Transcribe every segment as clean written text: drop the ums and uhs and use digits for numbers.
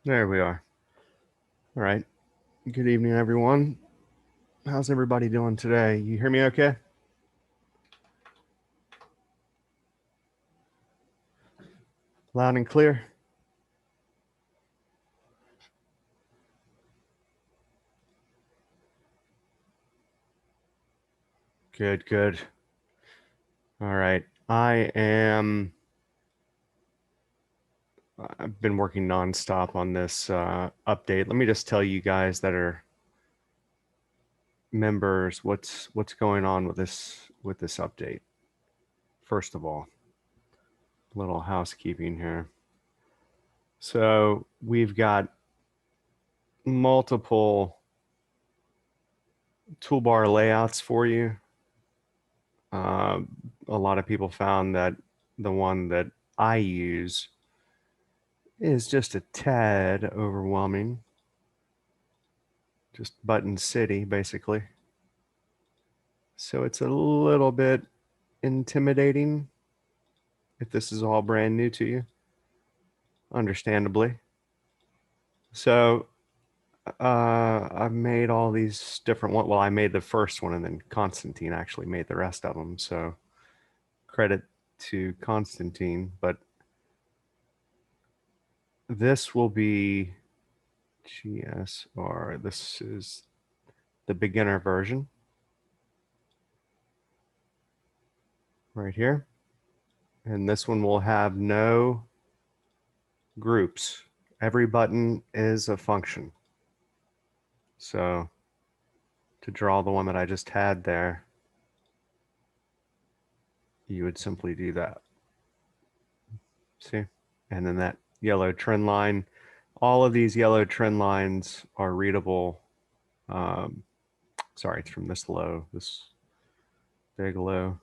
There we are. All right. Good evening, everyone. How's everybody doing today? You hear me okay? Loud and clear? Good, good. All right. I've been working nonstop on this update. Let me just tell you guys that are members what's going on with this update. First of all, little housekeeping here. So we've got multiple toolbar layouts for you. Uh, a lot of people found that the one that I use is just a tad overwhelming. Just button city, basically. So it's a little bit intimidating if this is all brand new to you, understandably. So I've made all these different ones. Well, I made the first one, and then Constantine actually made the rest of them. So credit to Constantine. But this will be GSR. This is the beginner version right here. And this one will have no groups. Every button is a function. So to draw the one that I just had there, you would simply do that. See? And then that yellow trend line, all of these yellow trend lines are readable. Sorry, it's from this low, this big low,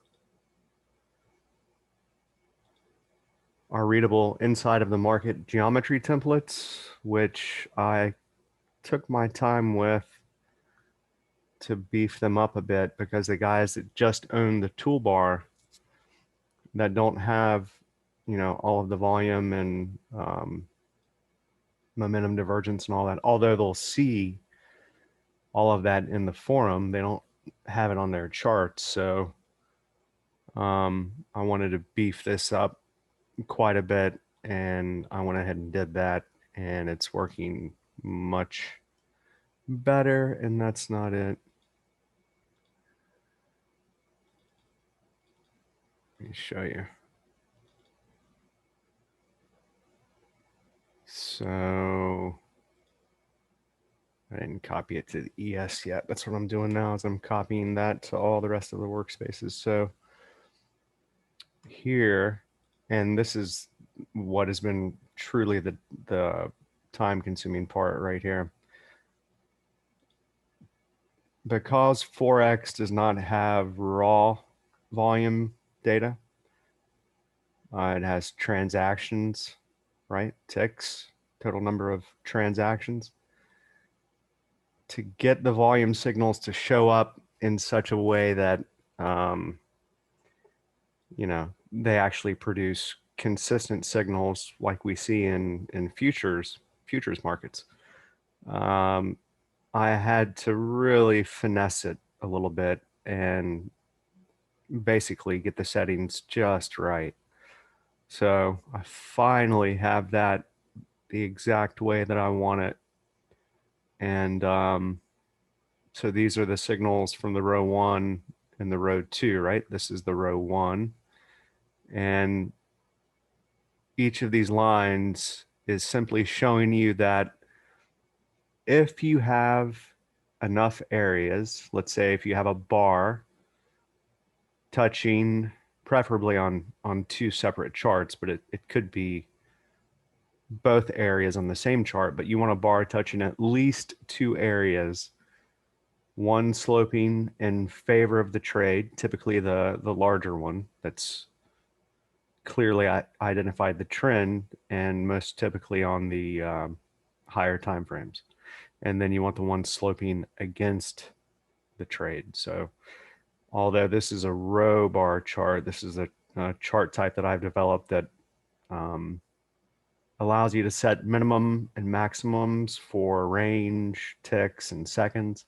are readable inside of the market geometry templates, which I took my time with to beef them up a bit because the guys that just own the toolbar that don't have, all of the volume and momentum divergence and all that, although they'll see all of that in the forum, they don't have it on their charts. So I wanted to beef this up quite a bit, and I went ahead and did that, and it's working much better. And that's not it. Let me show you. So I didn't copy it to the ES yet. That's what I'm doing now, is I'm copying that to all the rest of the workspaces. So here, and this is what has been truly the time consuming part right here. Because Forex does not have raw volume data, it has transactions, right? Ticks, total number of transactions. To get the volume signals to show up in such a way that they actually produce consistent signals like we see in futures markets. I had to really finesse it a little bit and basically get the settings just right. So I finally have that the exact way that I want it. And so these are the signals from the row 1 and the row 2, right? This is the row 1. And each of these lines is simply showing you that if you have enough areas, let's say if you have a bar touching, preferably on two separate charts, but it could be both areas on the same chart, but you want a bar touching at least two areas, one sloping in favor of the trade, typically the larger one that's clearly identified the trend, and most typically on the higher time frames. And then you want the one sloping against the trade. So although this is a row bar chart, this is a chart type that I've developed that allows you to set minimum and maximums for range, ticks, and seconds.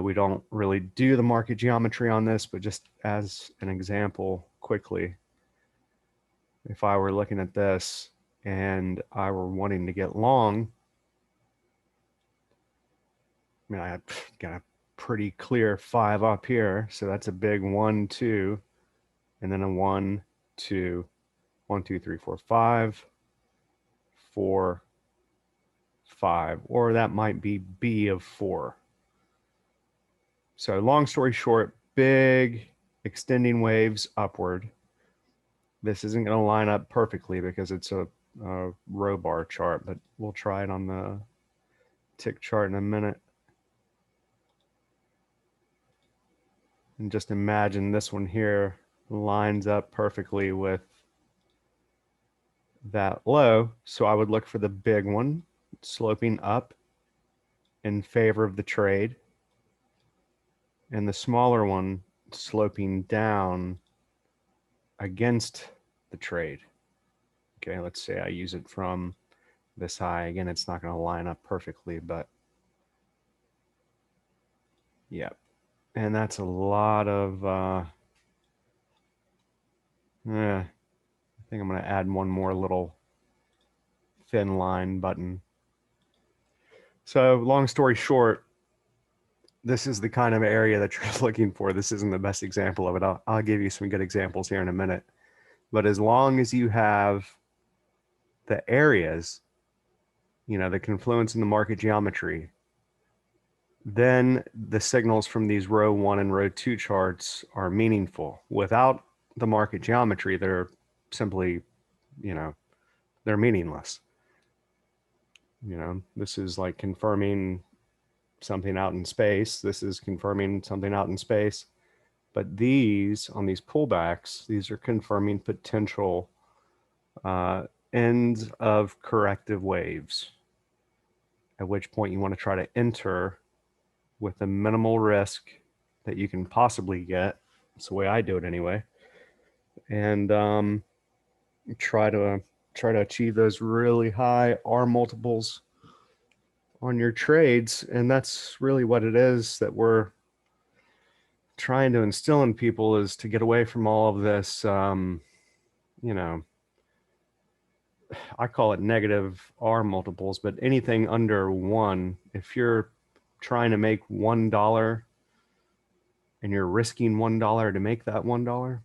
We don't really do the market geometry on this, but just as an example quickly, if I were looking at this and I were wanting to get long, I mean, I got a pretty clear 5 up here. So that's a big 1, 2, and then a 1, 2, 1, 2, 3, 4, 5, 4, 5, or that might be B of 4. So long story short, big extending waves upward. This isn't going to line up perfectly because it's a row bar chart, but we'll try it on the tick chart in a minute. And just imagine this one here lines up perfectly with that low. So I would look for the big one sloping up in favor of the trade, and the smaller one sloping down against the trade. Okay, let's say I use it from this high. Again, it's not going to line up perfectly, but yeah. And that's a lot of, I think I'm going to add one more little thin line button. So long story short, this is the kind of area that you're looking for. This isn't the best example of it. I'll give you some good examples here in a minute. But as long as you have the areas, you know, the confluence in the market geometry, then the signals from these row 1 and row 2 charts are meaningful. Without the market geometry, they're simply, you know, they're meaningless. You know, this is like confirming something out in space. This is confirming something out in space. But these, on these pullbacks, these are confirming potential ends of corrective waves, at which point you want to try to enter with the minimal risk that you can possibly get. That's the way I do it anyway. And try to achieve those really high R multiples on your trades. And that's really what it is that we're trying to instill in people, is to get away from all of this, you know, I call it negative R multiples, but anything under 1, if you're trying to make $1 and you're risking $1 to make that $1,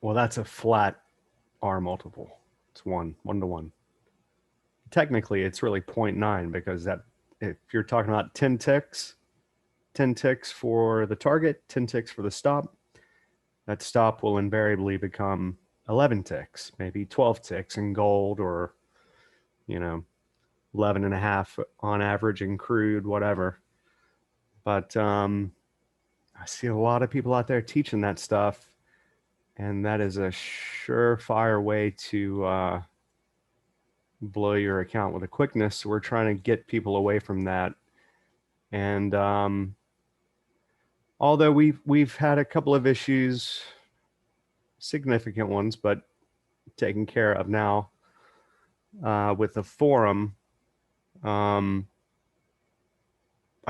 well, that's a flat R multiple. It's 1 to 1. Technically, it's really 0.9, because that, if you're talking about 10 ticks for the target, 10 ticks for the stop, that stop will invariably become 11 ticks, maybe 12 ticks in gold, or, you know, 11 and a half on average in crude, whatever. But I see a lot of people out there teaching that stuff, and that is a surefire way to blow your account with a quickness. So we're trying to get people away from that. And although we've had a couple of issues, significant ones, but taken care of now with the forum, I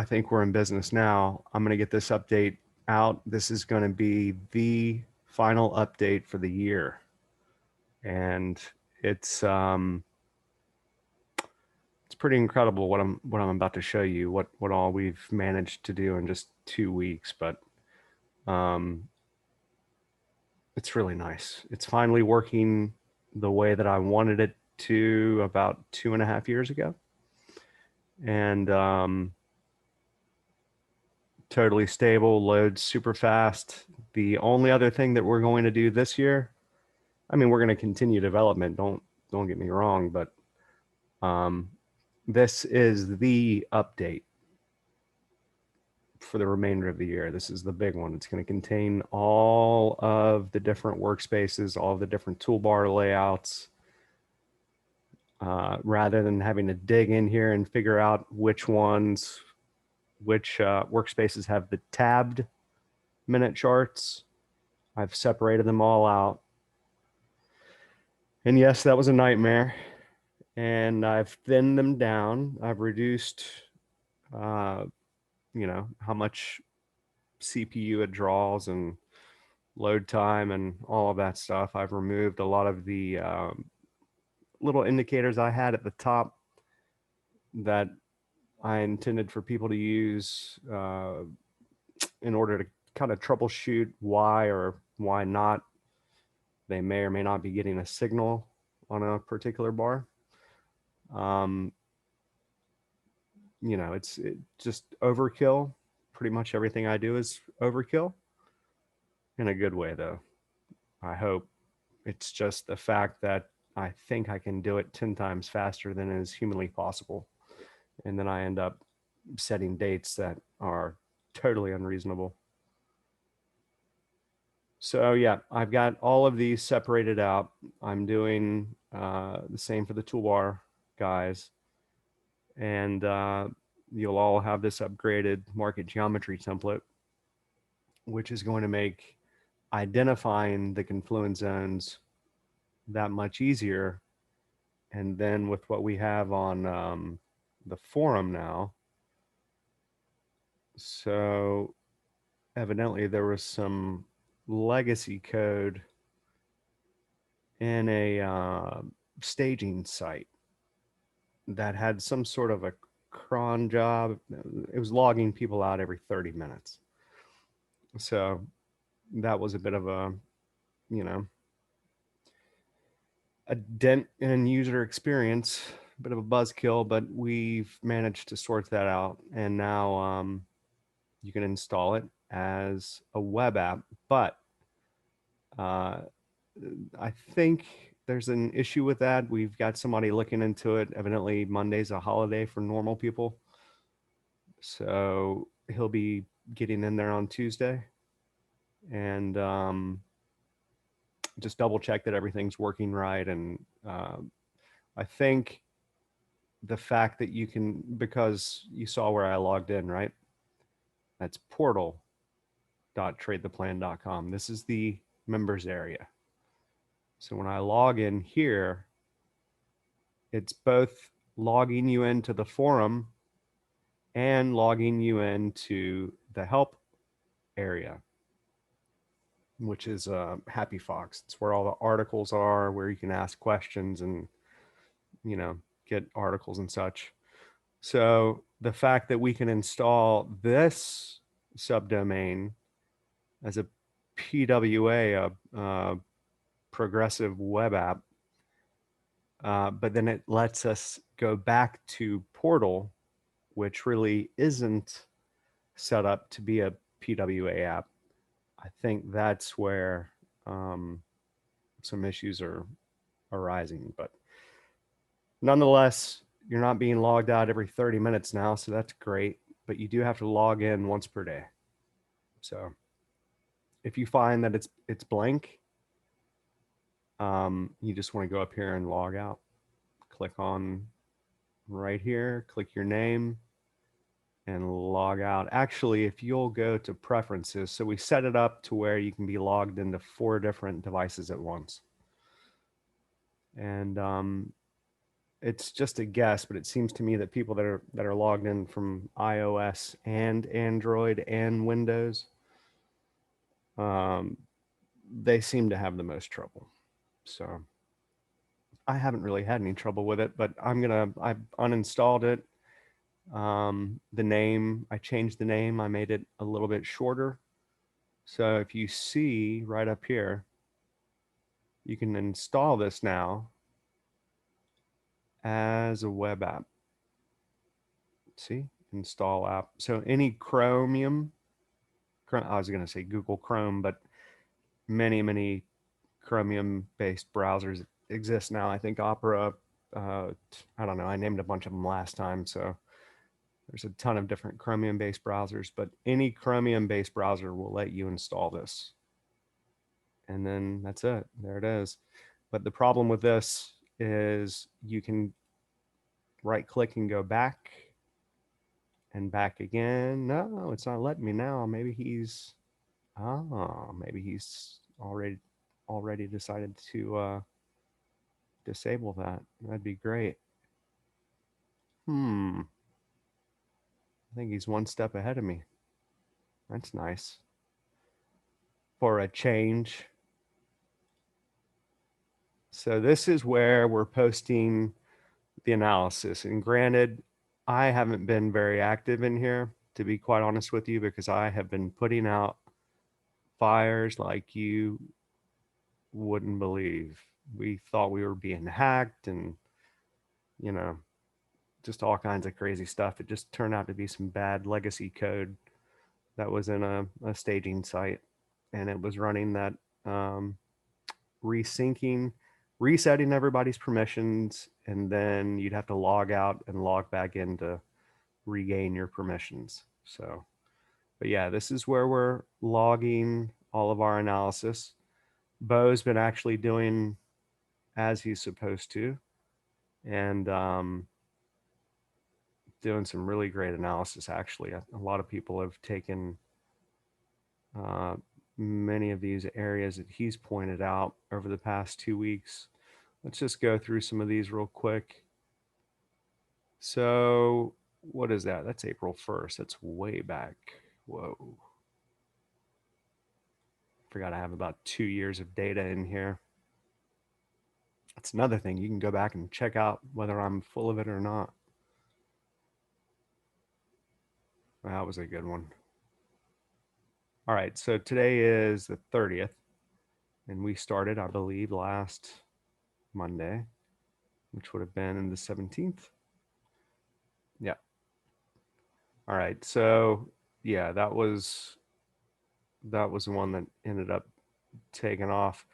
think we're in business now. I'm going to get this update out. This is going to be the final update for the year, and it's pretty incredible what I'm about to show you, what all we've managed to do in just 2 weeks. But it's really nice. It's finally working the way that I wanted it to about 2.5 years ago, and totally stable, loads super fast. The only other thing that we're going to do this year, I mean, we're going to continue development, don't get me wrong, but this is the update for the remainder of the year. This is the big one. It's going to contain all of the different workspaces, all of the different toolbar layouts, rather than having to dig in here and figure out which workspaces have the tabbed minute charts. I've separated them all out. And yes, that was a nightmare. And I've thinned them down. I've reduced, uh, how much CPU it draws and load time and all of that stuff. I've removed a lot of the little indicators I had at the top that I intended for people to use in order to kind of troubleshoot why or why not they may or may not be getting a signal on a particular bar. Um, it's just overkill. Pretty much everything I do is overkill in a good way, though. I hope it's just the fact that I think I can do it 10 times faster than is humanly possible. And then I end up setting dates that are totally unreasonable. So yeah, I've got all of these separated out. I'm doing the same for the toolbar guys. And you'll all have this upgraded market geometry template, which is going to make identifying the confluence zones that much easier. And then with what we have on the forum now, so evidently there was some legacy code in a staging site that had some sort of a cron job. It was logging people out every 30 minutes. So that was a bit of a, you know, a dent in user experience, a bit of a buzzkill, but we've managed to sort that out. And now you can install it as a web app. But uh, I think there's an issue with that. We've got somebody looking into it. Evidently, Monday's a holiday for normal people. So he'll be getting in there on Tuesday and just double check that everything's working right. And I think the fact that you can, because you saw where I logged in, right? That's portal.tradetheplan.com. This is the members area. So when I log in here, it's both logging you into the forum and logging you into the help area, which is Happy Fox. It's where all the articles are, where you can ask questions and, get articles and such. So the fact that we can install this subdomain as a PWA, progressive web app, but then it lets us go back to Portal, which really isn't set up to be a PWA app. I think that's where some issues are arising. But nonetheless, you're not being logged out every 30 minutes now, so that's great. But you do have to log in once per day. So if you find that it's blank, you just want to go up here and log out. Click on right here, click your name, and log out. Actually, if you'll go to preferences, so we set it up to where you can be logged into 4 different devices at once. And it's just a guess, but it seems to me that people that are logged in from iOS and Android and Windows, um, they seem to have the most trouble. So I haven't really had any trouble with it, but I uninstalled it. The name, I changed the name. I made it a little bit shorter. So if you see right up here, you can install this now as a web app. See, install app. So any Chromium, I was going to say Google Chrome, but many Chromium based browsers exist now. I think Opera, I don't know, I named a bunch of them last time. So there's a ton of different Chromium based browsers, but any Chromium based browser will let you install this. And then that's it. There it is. But the problem with this is you can right click and go back and back again. No, it's not letting me now. Maybe he's maybe he's already decided to disable that. That'd be great. I think he's one step ahead of me. That's nice. For a change. So this is where we're posting the analysis. And granted, I haven't been very active in here, to be quite honest with you, because I have been putting out fires like you wouldn't believe. We thought we were being hacked and, you know, just all kinds of crazy stuff. It just turned out to be some bad legacy code that was in a staging site. And it was running that resyncing, resetting everybody's permissions, and then you'd have to log out and log back in to regain your permissions. So, but yeah, this is where we're logging all of our analysis. Bo's been actually doing as he's supposed to, and doing some really great analysis. Actually, a lot of people have taken uh, many of these areas that he's pointed out over the past 2 weeks. Let's just go through some of these real quick. So what is that? That's April 1st. That's way back. Whoa. Forgot I have about 2 years of data in here. That's another thing. You can go back and check out whether I'm full of it or not. That was a good one. All right, so today is the 30th, and we started, I believe, last Monday, which would have been the 17th. Yeah. All right, so yeah, that was the one that ended up taking off.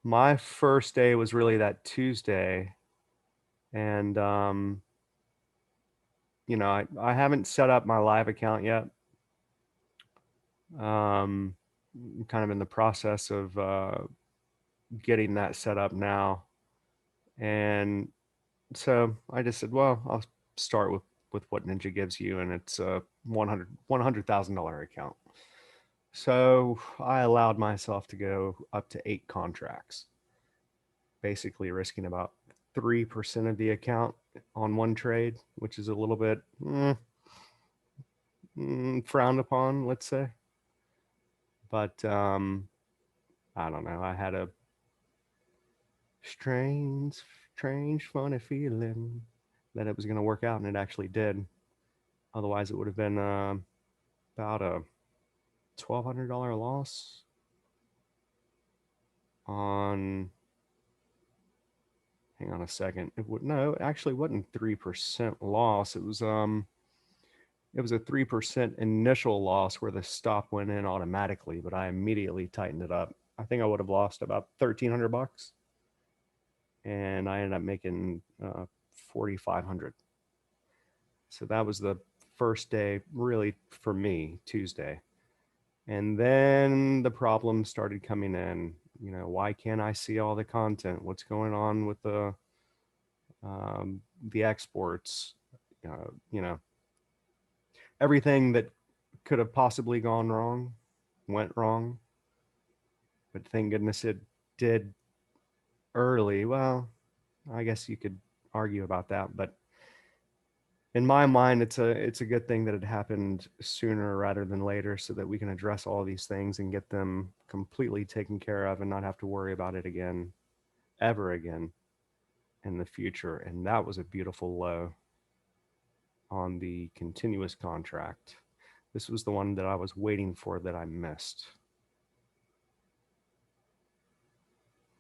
My first day was really that Tuesday, and you know, I haven't set up my live account yet. I'm kind of in the process of getting that set up now, and so I just said, well, I'll start with what Ninja gives you, and it's a $100,000 account. So I allowed myself to go up to 8 contracts, basically risking about 3% of the account on one trade, which is a little bit frowned upon, let's say. But I don't know. I had a strange, funny feeling that it was going to work out, and it actually did. Otherwise, it would have been about a $1,200 loss on. Hang on a second. It would no, it actually wasn't 3% loss. It was a 3% initial loss where the stop went in automatically, but I immediately tightened it up. I think I would have lost about $1,300, and I ended up making 4,500. So that was the first day, really, for me, Tuesday. And then the problems started coming in. You know, why can't I see all the content? What's going on with the exports? You know, everything that could have possibly gone wrong went wrong. But thank goodness it did early. Well, I guess you could argue about that, but in my mind, it's a good thing that it happened sooner rather than later, so that we can address all these things and get them completely taken care of and not have to worry about it again, ever again, in the future. And that was a beautiful low on the continuous contract. This was the one that I was waiting for that I missed.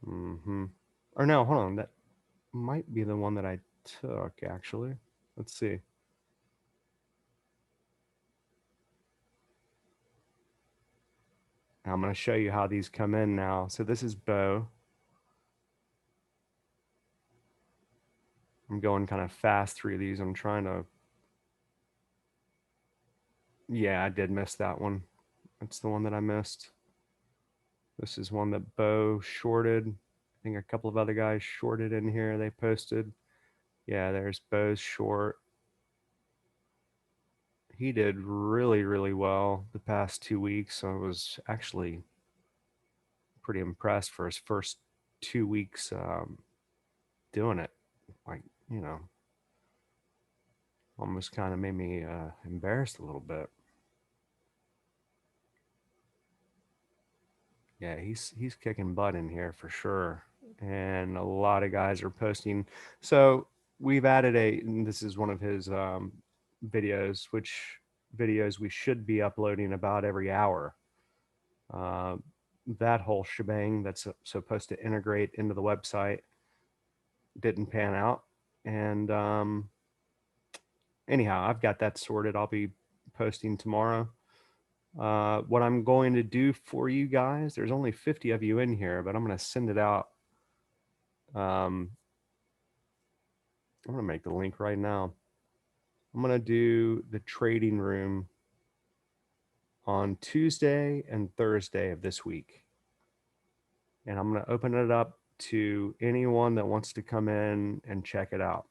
Or no, hold on, that might be the one that I took, actually. Let's see. I'm going to show you how these come in now. So this is Bo. I'm going kind of fast through these. I'm trying to. Yeah, I did miss that one. That's the one that I missed. This is one that Bo shorted. I think a couple of other guys shorted in here. They posted. Yeah, there's Bo's short. He did really, really well the past 2 weeks. So I was actually pretty impressed for his first 2 weeks doing it. Like, almost kind of made me embarrassed a little bit. Yeah, he's kicking butt in here for sure. And a lot of guys are posting. So we've added and this is one of his videos, which videos we should be uploading about every hour. Uh, that whole shebang that's supposed to integrate into the website didn't pan out. And anyhow, I've got that sorted. I'll be posting tomorrow. What I'm going to do for you guys, there's only 50 of you in here, but I'm going to send it out. I'm going to make the link right now. I'm going to do the trading room on Tuesday and Thursday of this week. And I'm going to open it up to anyone that wants to come in and check it out.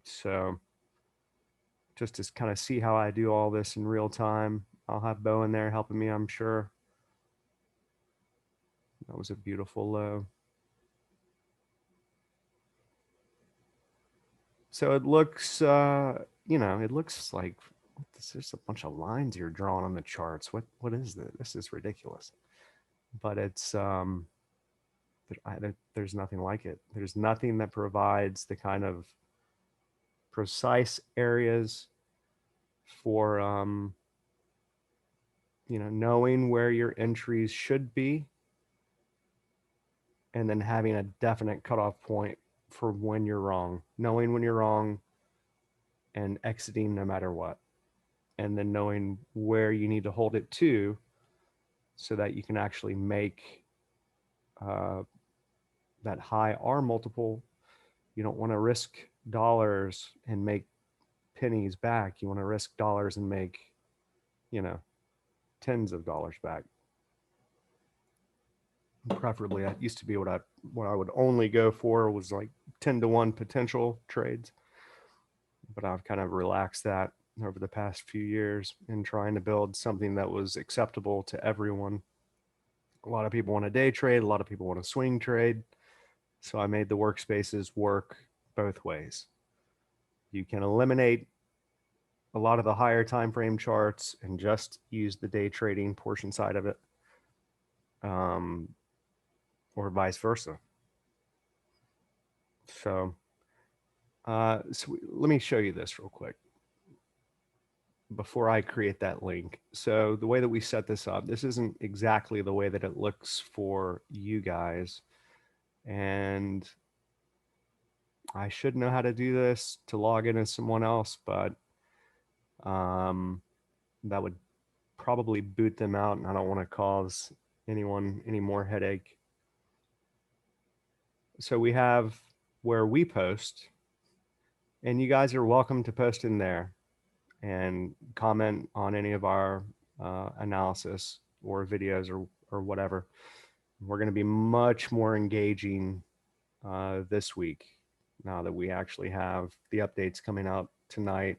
So just to kind of see how I do all this in real time, I'll have Bo in there helping me, I'm sure. That was a beautiful low. So it looks, it looks like there's a bunch of lines you're drawing on the charts. What is this? This is ridiculous. But it's there's nothing like it. There's nothing that provides the kind of precise areas for knowing where your entries should be, and then having a definite cutoff point for when you're wrong, knowing when you're wrong, and exiting no matter what, and then knowing where you need to hold it to so that you can actually make uh, that high R multiple. You don't want to risk dollars and make pennies back. You want to risk dollars and make, tens of dollars back. Preferably, that used to be what I would only go for was like 10-to-1 potential trades, but I've kind of relaxed that over the past few years in trying to build something that was acceptable to everyone. A lot of people want to day trade, a lot of people want to swing trade. So I made the workspaces work both ways. You can eliminate a lot of the higher time frame charts and just use the day trading portion side of it, or vice versa. So, let me show you this real quick before I create that link. So the way that we set this up, this isn't exactly the way that it looks for you guys. And I should know how to do this to log in as someone else, but that would probably boot them out, and I don't want to cause anyone any more headache. So we have where we post, and you guys are welcome to post in there and comment on any of our analysis or videos or whatever. We're going to be much more engaging this week now that we actually have the updates coming out tonight,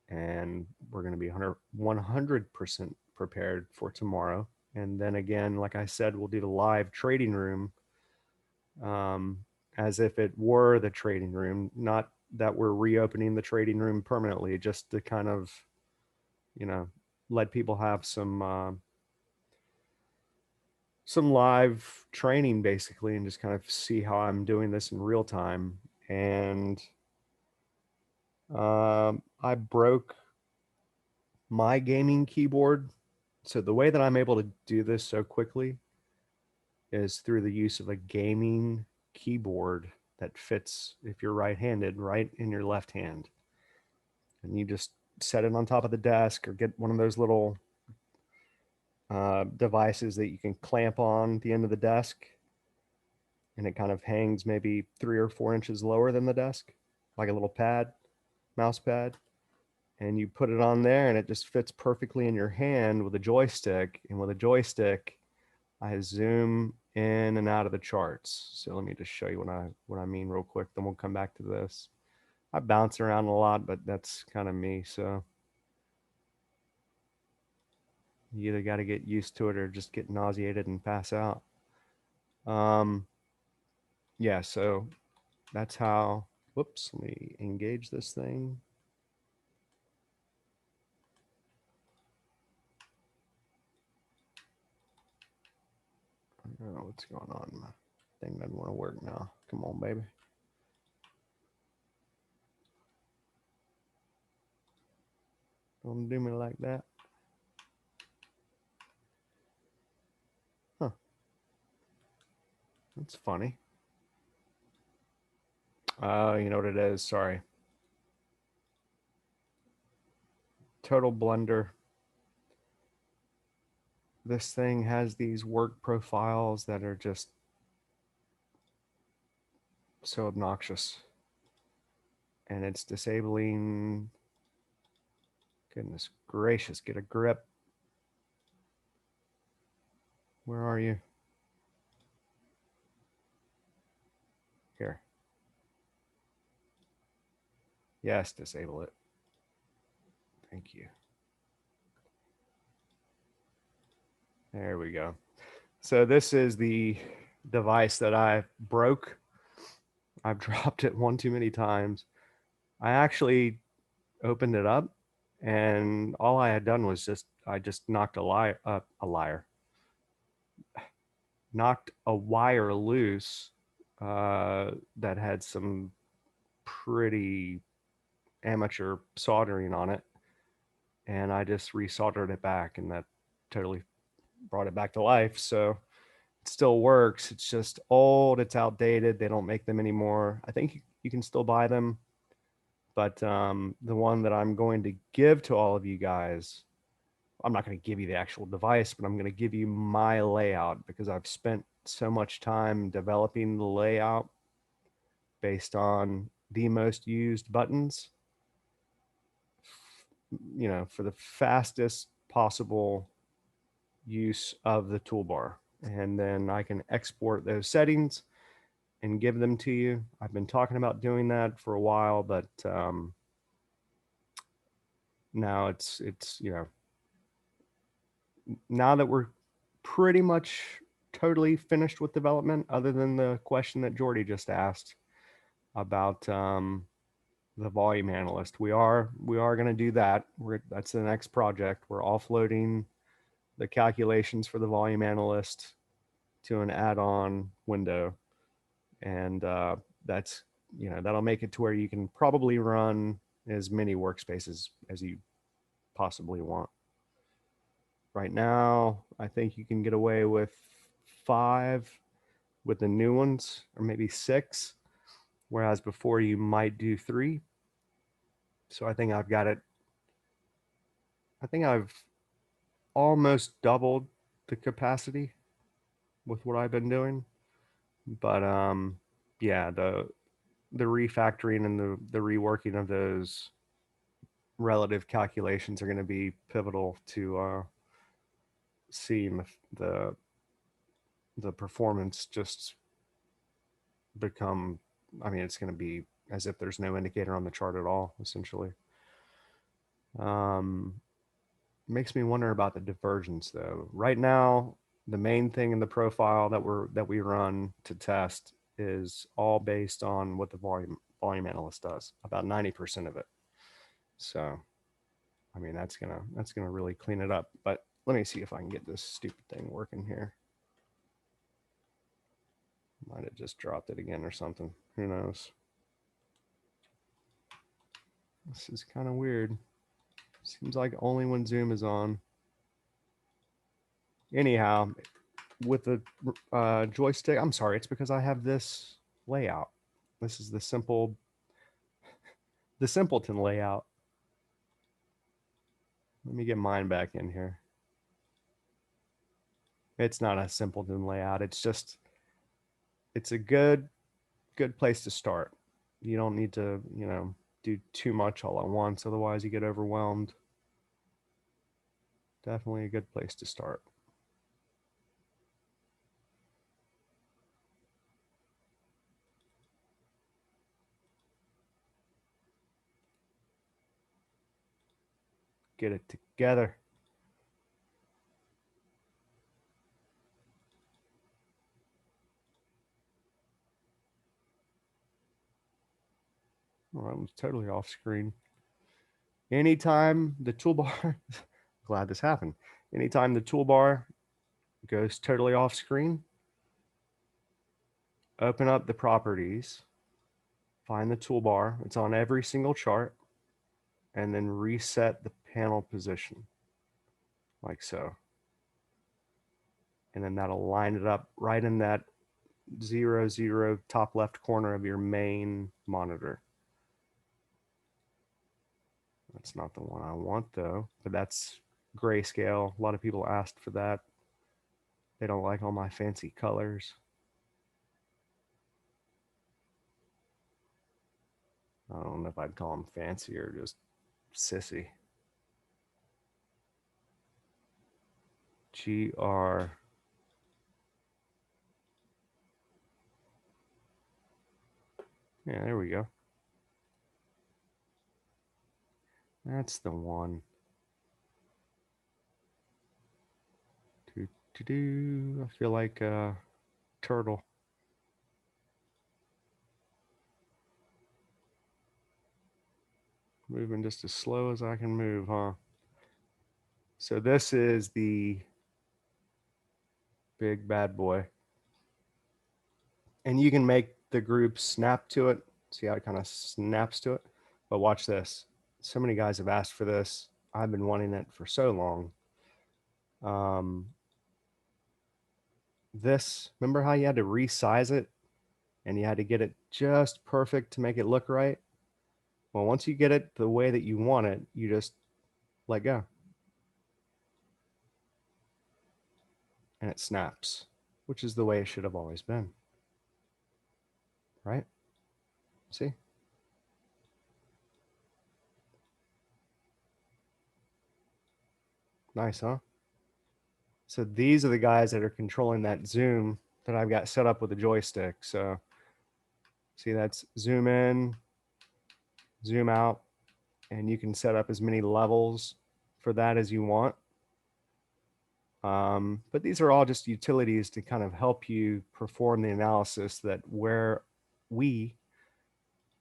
and we're going to be 100% prepared for tomorrow. And then again, like I said, we'll do the live trading room as if it were the trading room, not that we're reopening the trading room permanently, just to kind of, let people have some live training basically, and just kind of see how I'm doing this in real time. And I broke my gaming keyboard. So the way that I'm able to do this so quickly is through the use of a gaming keyboard that fits, if you're right-handed, right in your left hand. And you just set it on top of the desk or get one of those little devices that you can clamp on the end of the desk, and it kind of hangs maybe 3 or 4 inches lower than the desk, like a little pad, mouse pad. And you put it on there and it just fits perfectly in your hand with a joystick. And with a joystick, I zoom in and out of the charts. So let me just show you what I mean real quick. Then we'll come back to this. I bounce around a lot, but that's kind of me. So you either got to get used to it or just get nauseated and pass out. Yeah, so that's how, whoops, let me engage this thing. I don't know what's going on. My thing doesn't want to work now. Come on, baby. Don't do me like that. Huh. That's funny. You know what it is? Sorry. Total Blender. This thing has these work profiles that are just so obnoxious. And it's disabling. Goodness gracious, get a grip. Where are you? Here. Yes, disable it. Thank you. There we go. So this is the device that I broke. I've dropped it one too many times. I actually opened it up, and all I had done was I just knocked knocked a wire loose that had some pretty amateur soldering on it, and I just resoldered it back, and that totally brought it back to life. So it still works. It's just old. It's outdated. They don't make them anymore. I think you can still buy them, but the one that I'm going to give to all of you guys, I'm not going to give you the actual device, but I'm going to give you my layout because I've spent so much time developing the layout based on the most used buttons, you know, for the fastest possible use of the toolbar. And then I can export those settings and give them to you. I've been talking about doing that for a while, but now it's you know, now that we're pretty much totally finished with development, other than the question that Jordy just asked about the volume analyst, we are going to do that. That's the next project. We're offloading the calculations for the volume analyst to an add-on window, and that's, you know, that'll make it to where you can probably run as many workspaces as you possibly want. Right now, I think you can get away with 5 with the new ones, or maybe 6, whereas before you might do 3. So I think I've got it. I think I've almost doubled the capacity with what I've been doing. But yeah, the refactoring and the reworking of those relative calculations are going to be pivotal to seeing the performance just become, I mean, it's going to be as if there's no indicator on the chart at all, essentially. Makes me wonder about the divergence though. Right now, the main thing in the profile that we run to test is all based on what the volume analyst does, about 90% of it. So I mean, that's gonna really clean it up. But let me see if I can get this stupid thing working here. Might have just dropped it again or something. Who knows? This is kind of weird. Seems like only when Zoom is on. Anyhow, with the joystick, I'm sorry, it's because I have this layout. This is the simpleton layout. Let me get mine back in here. It's not a simpleton layout. It's just, it's a good place to start. You don't need to, you know, do too much all at once. Otherwise you get overwhelmed. Definitely a good place to start. Get it together. Oh, I was totally off screen. Anytime the toolbar, glad this happened. Anytime the toolbar goes totally off screen, open up the properties, find the toolbar. It's on every single chart, and then reset the panel position like so. And then that'll line it up right in that 0, 0 top left corner of your main monitor. That's not the one I want though, but that's grayscale. A lot of people asked for that. They don't like all my fancy colors. I don't know if I'd call them fancy or just sissy. GR. Yeah, there we go. That's the one. I feel like a turtle. Moving just as slow as I can move, huh? So this is the big bad boy. And you can make the group snap to it. See how it kind of snaps to it? But watch this. So many guys have asked for this. I've been wanting it for so long. This, remember how you had to resize it and you had to get it just perfect to make it look right? Well, once you get it the way that you want it, you just let go. And it snaps, which is the way it should have always been. Right? See? Nice, huh? So these are the guys that are controlling that zoom that I've got set up with a joystick. So see, that's zoom in, zoom out, and you can set up as many levels for that as you want. But these are all just utilities to kind of help you perform the analysis that where we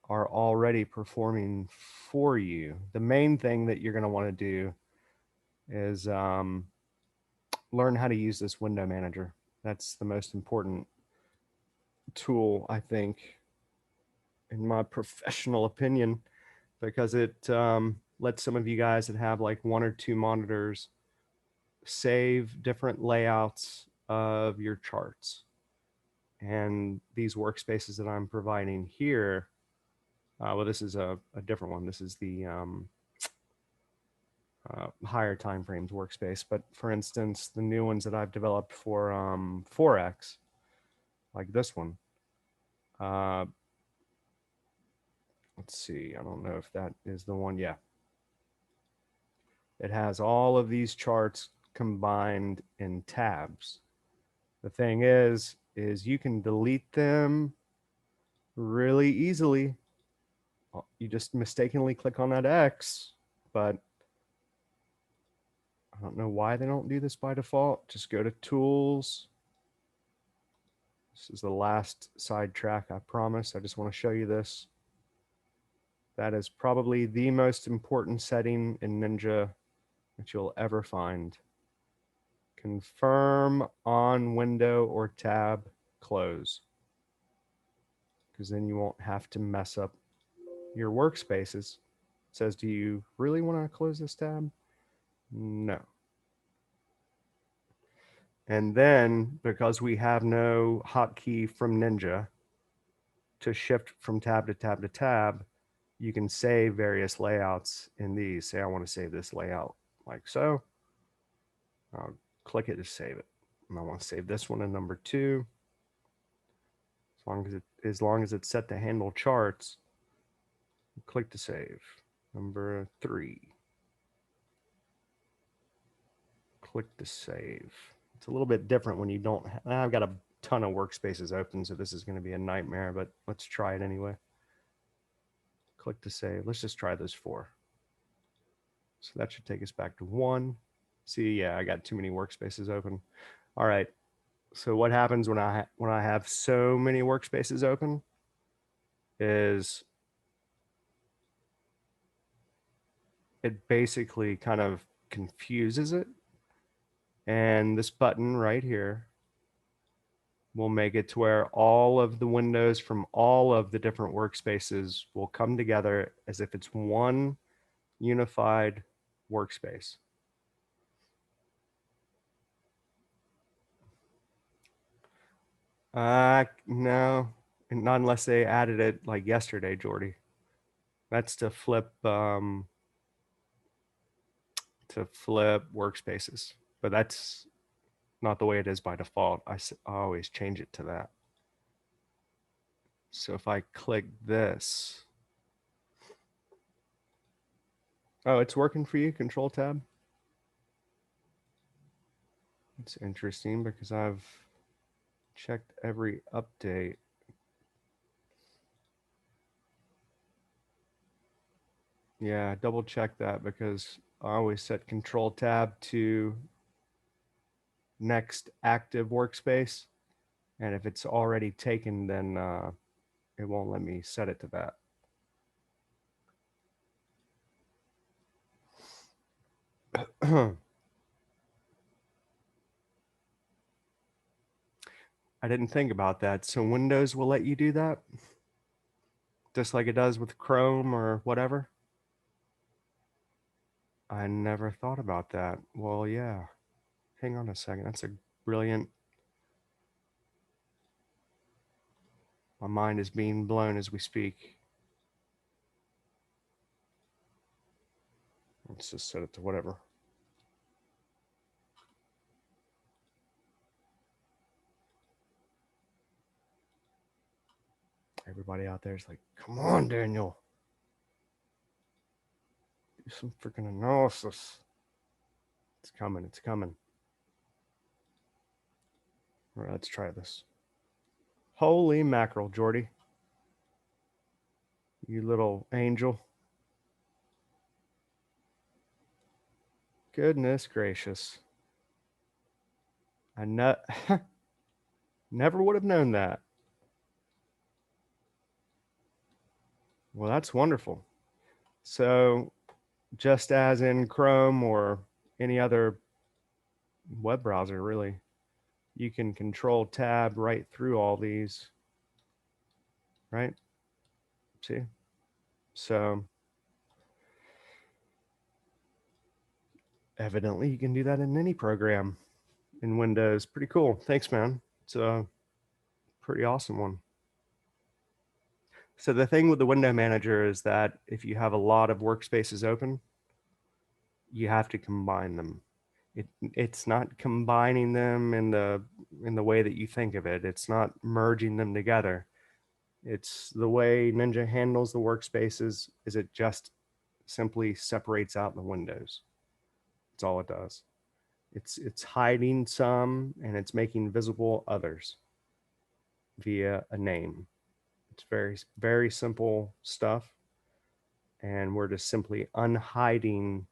are already performing for you. The main thing that you're going to want to do is learn how to use this window manager. That's the most important tool, I think, in my professional opinion, because it lets some of you guys that have like 1 or 2 monitors save different layouts of your charts. And these workspaces that I'm providing here, well, this is a different one. This is the higher time frames workspace. But for instance, the new ones that I've developed for Forex, like this one, let's see, I don't know if that is the one. Yeah. It has all of these charts combined in tabs. The thing is you can delete them really easily. You just mistakenly click on that X, but I don't know why they don't do this by default. Just go to Tools. This is the last sidetrack, I promise. I just want to show you this. That is probably the most important setting in Ninja that you'll ever find. Confirm on window or tab close, because then you won't have to mess up your workspaces. It says, do you really want to close this tab? No. And then because we have no hotkey from Ninja to shift from tab to tab to tab, you can save various layouts in these. Say I want to save this layout like so. I'll click it to save it. And I want to save this one in number 2. As long as it's set to handle charts, click to save. Number 3. Click to save. It's a little bit different when you don't I've got a ton of workspaces open, so this is going to be a nightmare, but let's try it anyway. Click to save. Let's just try those 4. So that should take us back to 1. See, yeah, I got too many workspaces open. All right. So what happens when I have so many workspaces open is it basically kind of confuses it. And this button right here will make it to where all of the windows from all of the different workspaces will come together as if it's one unified workspace. No, not unless they added it like yesterday, Jordy. That's to flip workspaces, but that's not the way it is by default. I always change it to that. So if I click this, oh, it's working for you, Control Tab? It's interesting because I've checked every update. Yeah, double check that because I always set Control Tab to next active workspace. And if it's already taken, then it won't let me set it to that. I didn't think about that. So Windows will let you do that? Just like it does with Chrome or whatever? I never thought about that. Well, yeah. Hang on a second. That's a brilliant. My mind is being blown as we speak. Let's just set it to whatever. Everybody out there is like, come on, Daniel. Do some freaking analysis. It's coming. It's coming. All right, let's try this. Holy mackerel, Jordy. You little angel. Goodness gracious. I never would have known that. Well, that's wonderful. So just as in Chrome or any other web browser, really, you can Control Tab right through all these, right? See? So evidently you can do that in any program in Windows. Pretty cool. Thanks, man. It's a pretty awesome one. So the thing with the window manager is that if you have a lot of workspaces open, you have to combine them. It's not combining them in the way that you think of it. It's not merging them together. It's the way Ninja handles the workspaces is it just simply separates out the windows. That's all it does. It's hiding some and it's making visible others via a name. It's very, very simple stuff. And we're just simply unhiding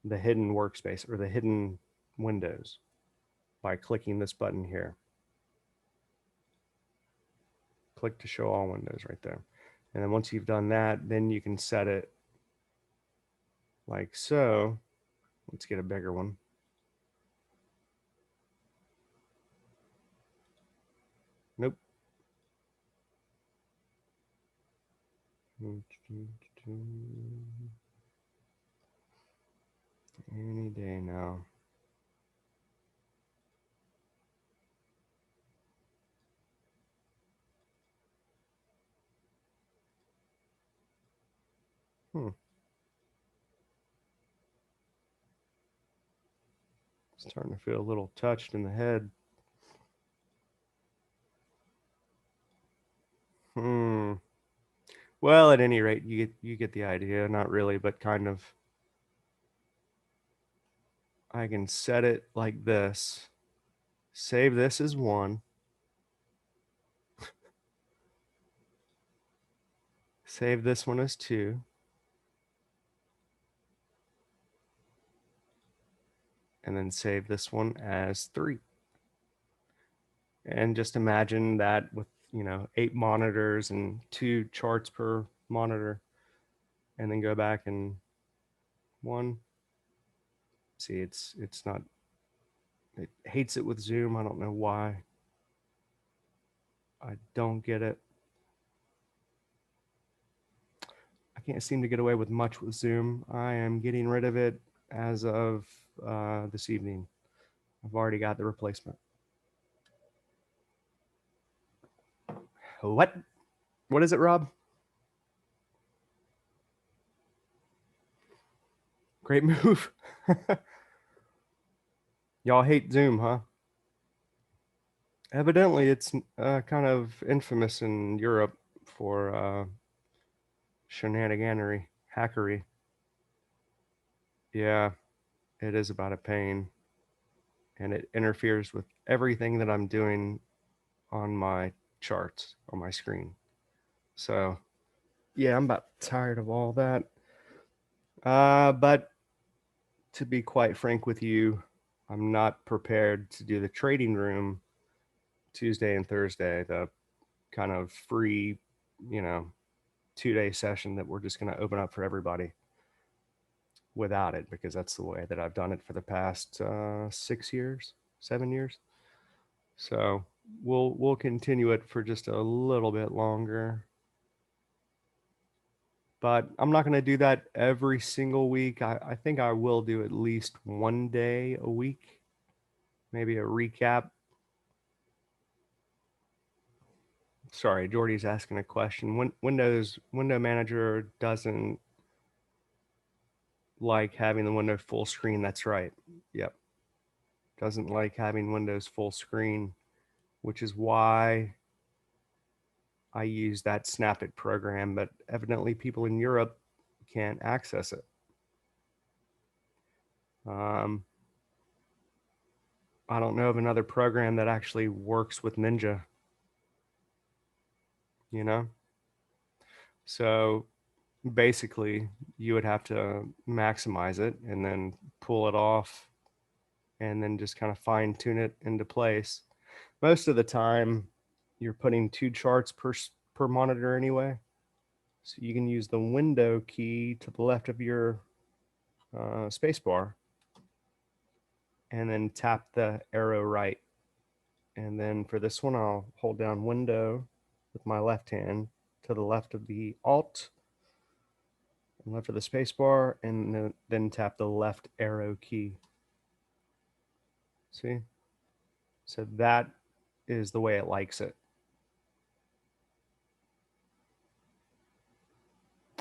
the hidden workspace or the hidden windows by clicking this button here. Click to show all windows right there. And then once you've done that, then you can set it like so. Let's get a bigger one. Nope. Any day now. Starting to feel a little touched in the head. Well, at any rate, you get the idea. Not really, but kind of. I can set it like this. Save this as 1. Save this one as 2. And then save this one as 3. And just imagine that with, 8 monitors and 2 charts per monitor. And then go back and one. See, it's not, it hates it with Zoom. I don't know why. I don't get it. I can't seem to get away with much with Zoom. I am getting rid of it as of this evening. I've already got the replacement. What? What is it, Rob? Great move. Y'all hate Zoom, huh? Evidently, it's kind of infamous in Europe for shenaniganery, hackery. Yeah, it is about a pain, and it interferes with everything that I'm doing on my charts on my screen. So, yeah, I'm about tired of all that. But to be quite frank with you, I'm not prepared to do the trading room Tuesday and Thursday, the kind of free, you know, 2-day session that we're just going to open up for everybody without it, because that's the way that I've done it for the past 6 years, 7 years. So we'll continue it for just a little bit longer. But I'm not going to do that every single week. I think I will do at least one day a week, maybe a recap. Sorry, Jordy's asking a question. When Window Manager doesn't like having the window full screen. That's right. Yep. Doesn't like having Windows full screen, which is why I use that Snap It program, but evidently people in Europe can't access it. Um, I don't know of another program that actually works with Ninja, you know? So basically, you would have to maximize it and then pull it off and then just kind of fine tune it into place. Most of the time, you're putting 2 charts per monitor anyway. So you can use the window key to the left of your space bar and then tap the arrow right. And then for this one, I'll hold down window with my left hand to the left of the alt and left of the space bar, and then tap the left arrow key. See? So that is the way it likes it.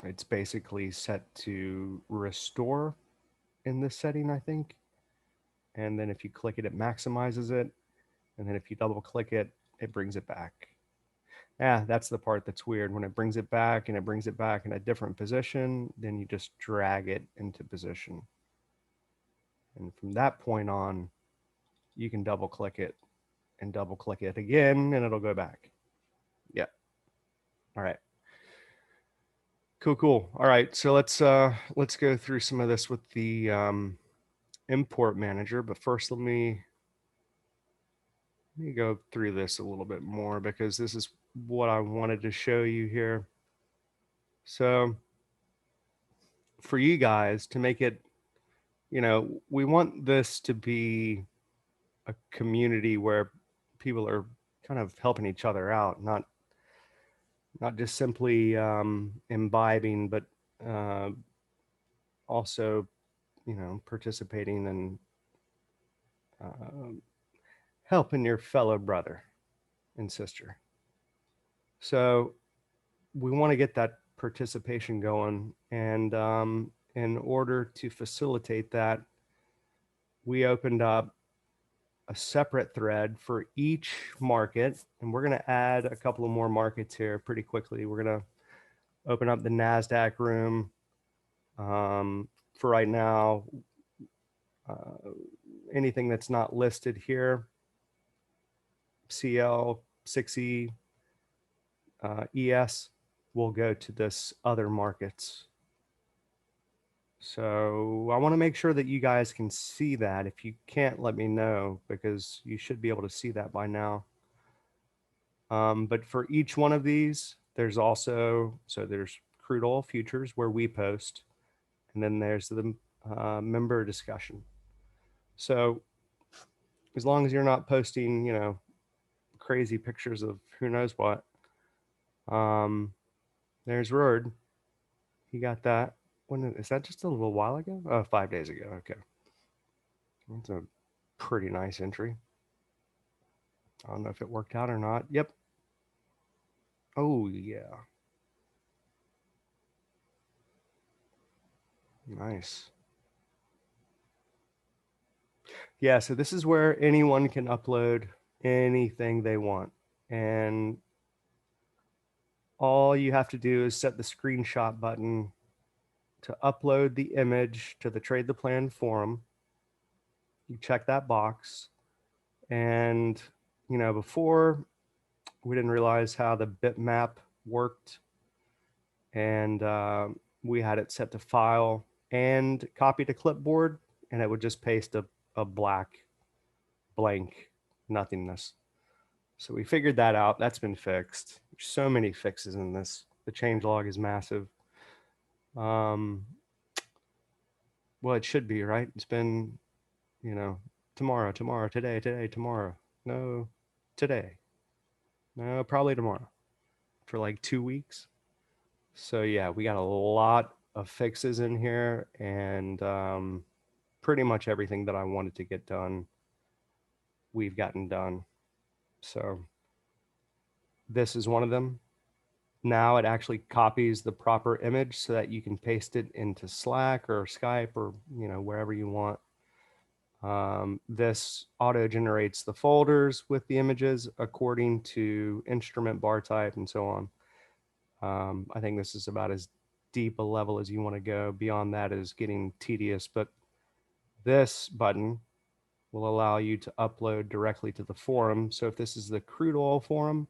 It's basically set to restore in this setting, I think. And then if you click it, it maximizes it. And then if you double click it, it brings it back. Yeah, that's the part that's weird. When it brings it back and it brings it back in a different position, then you just drag it into position. And from that point on, you can double click it and double click it again, and it'll go back. Yeah. All right. Cool. All right. So let's go through some of this with the import manager. But first, let me go through this a little bit more, because this is what I wanted to show you here. So for you guys to make it, we want this to be a community where people are kind of helping each other out, not just simply imbibing, but uh, also, participating and uh, helping your fellow brother and sister. So we want to get that participation going, and in order to facilitate that, we opened up a separate thread for each market, and we're going to add a couple of more markets here pretty quickly. We're going to open up the NASDAQ room. For right now, uh, anything that's not listed here, CL, 6E, ES, will go to this other markets. So I want to make sure that you guys can see that. If you can't, let me know, because you should be able to see that by now. But for each one of these, there's also, so there's crude oil futures where we post, and then there's the member discussion. So as long as you're not posting, crazy pictures of who knows what, um, there's Roard. He got that. When is that? Just a little while ago? Oh, 5 days ago. Okay, that's a pretty nice entry. I don't know if it worked out or not. Yep. Oh yeah, nice. Yeah, so this is where anyone can upload anything they want. And all you have to do is set the screenshot button to upload the image to the Trade the Plan forum. You check that box. And, before we didn't realize how the bitmap worked. And we had it set to file and copy to clipboard. And it would just paste a black blank nothingness. So we figured that out. That's been fixed. There's so many fixes in this. The change log is massive. Um, well, it should be, right? It's been, you know, tomorrow, today, tomorrow. No, today. No, probably tomorrow for like 2 weeks. So yeah, we got a lot of fixes in here, and pretty much everything that I wanted to get done, we've gotten done. So this is one of them. Now it actually copies the proper image so that you can paste it into Slack or Skype or wherever you want. This auto generates the folders with the images according to instrument bar type and so on. I think this is about as deep a level as you want to go. Beyond that is getting tedious, but this button will allow you to upload directly to the forum. So if this is the crude oil forum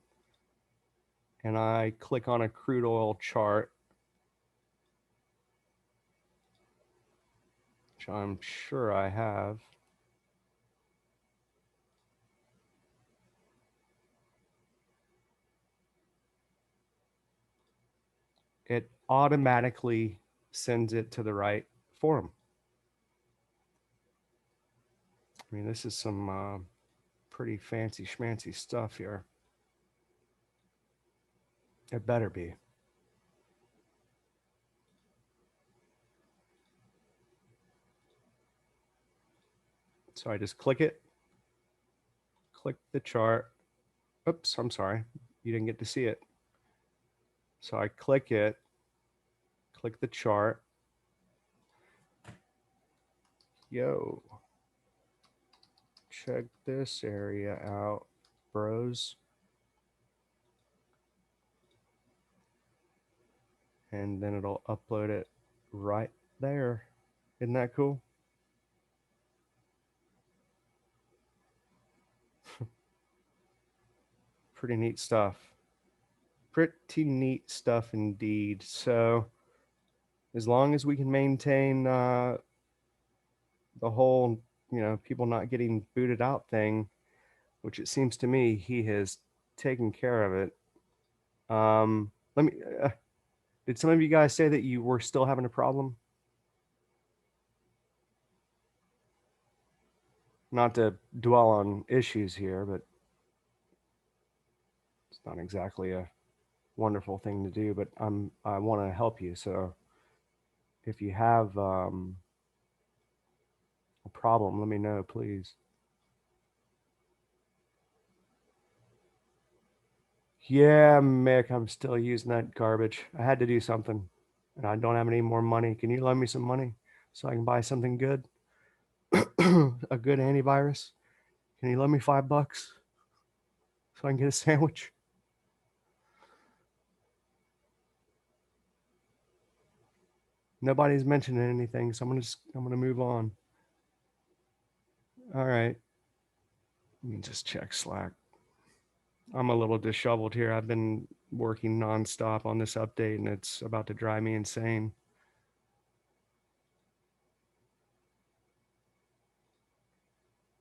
and I click on a crude oil chart, which I'm sure I have. It automatically sends it to the right forum. I mean, this is some pretty fancy schmancy stuff here. It better be. So I just click it, click the chart. Oops, I'm sorry. You didn't get to see it. So I click it, click the chart. Yo, check this area out, bros. And then it'll upload it right there. Isn't that cool? Pretty neat stuff. Pretty neat stuff indeed. So as long as we can maintain the whole, people not getting booted out thing, which it seems to me he has taken care of it. Let me. Did some of you guys say that you were still having a problem? Not to dwell on issues here, but it's not exactly a wonderful thing to do. But I want to help you. So if you have a problem, let me know, please. Yeah, Mick, I'm still using that garbage. I had to do something, and I don't have any more money. Can you lend me some money so I can buy something good? A good antivirus? Can you lend me $5 so I can get a sandwich? Nobody's mentioning anything, so I'm gonna move on. All right. Let me just check Slack. I'm a little disheveled here. I've been working nonstop on this update, and it's about to drive me insane.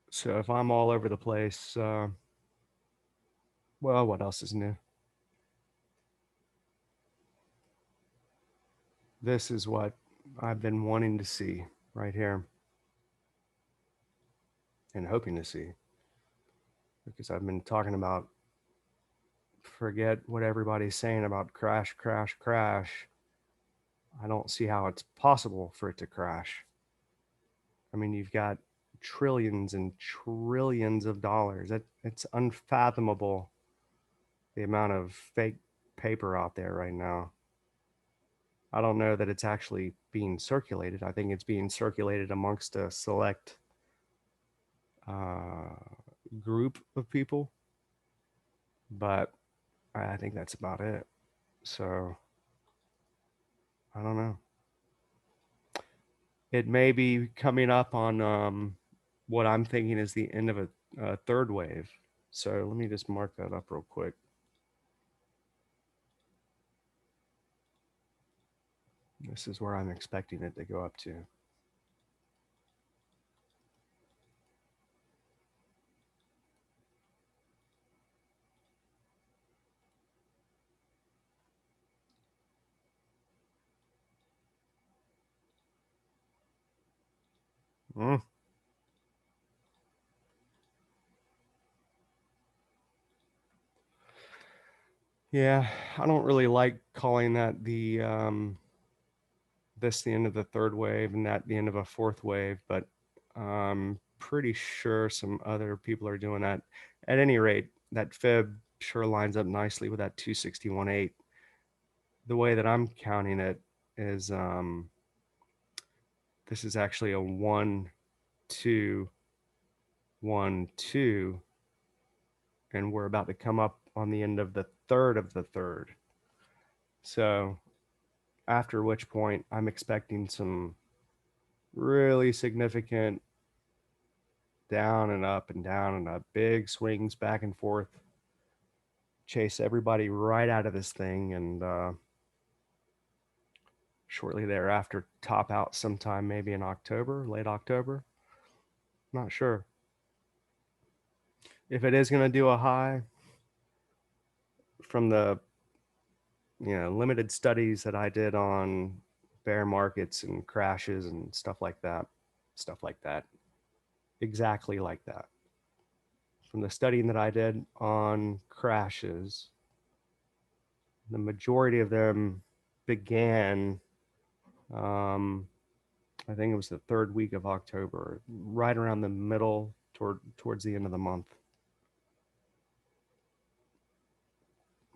So if I'm all over the place, well, what else is new? This is what I've been wanting to see. right here and hoping to see, because I've been talking about forget what everybody's saying about crash, crash, crash. I don't see how it's possible for it to crash. I mean, you've got trillions and trillions of dollars. It's unfathomable the amount of fake paper out there right now. I don't know that it's actually being circulated. I think it's being circulated amongst a select uh, group of people, but I think that's about it. So I don't know. It may be coming up on what I'm thinking is the end of a third wave. So let me just mark that up real quick. This is where I'm expecting it to go up to. Mm. Yeah, I don't really like calling that this the end of the third wave and that the end of a fourth wave, but I'm pretty sure some other people are doing that. At any rate, that fib sure lines up nicely with that 261.8. The way that I'm counting it is this is actually a 1, 2, 1, 2, and we're about to come up on the end of the third of the third. So after which point I'm expecting some really significant down and up and down and up, big swings back and forth, chase everybody right out of this thing, and shortly thereafter top out sometime maybe in October, late October. Not sure. If it is going to do a high, from the limited studies that I did on bear markets and crashes and stuff like that, exactly like that. From the studying that I did on crashes, the majority of them began, I think it was the third week of October, right around the middle towards the end of the month.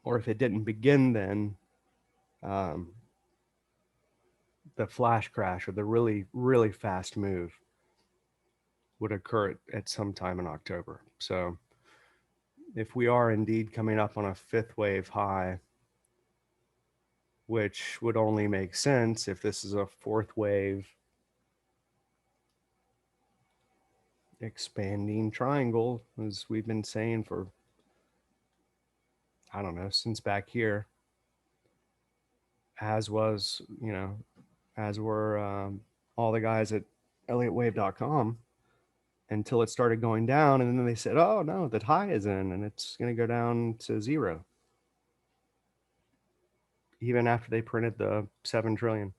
Or if it didn't begin then, um, the flash crash or the really, really fast move would occur at some time in October. So if we are indeed coming up on a fifth wave high, which would only make sense if this is a fourth wave expanding triangle, as we've been saying for, I don't know, since back here, as was, as were all the guys at ElliottWave.com, until it started going down. And then they said, oh, no, the high is in and it's going to go down to zero. Even after they printed the 7 trillion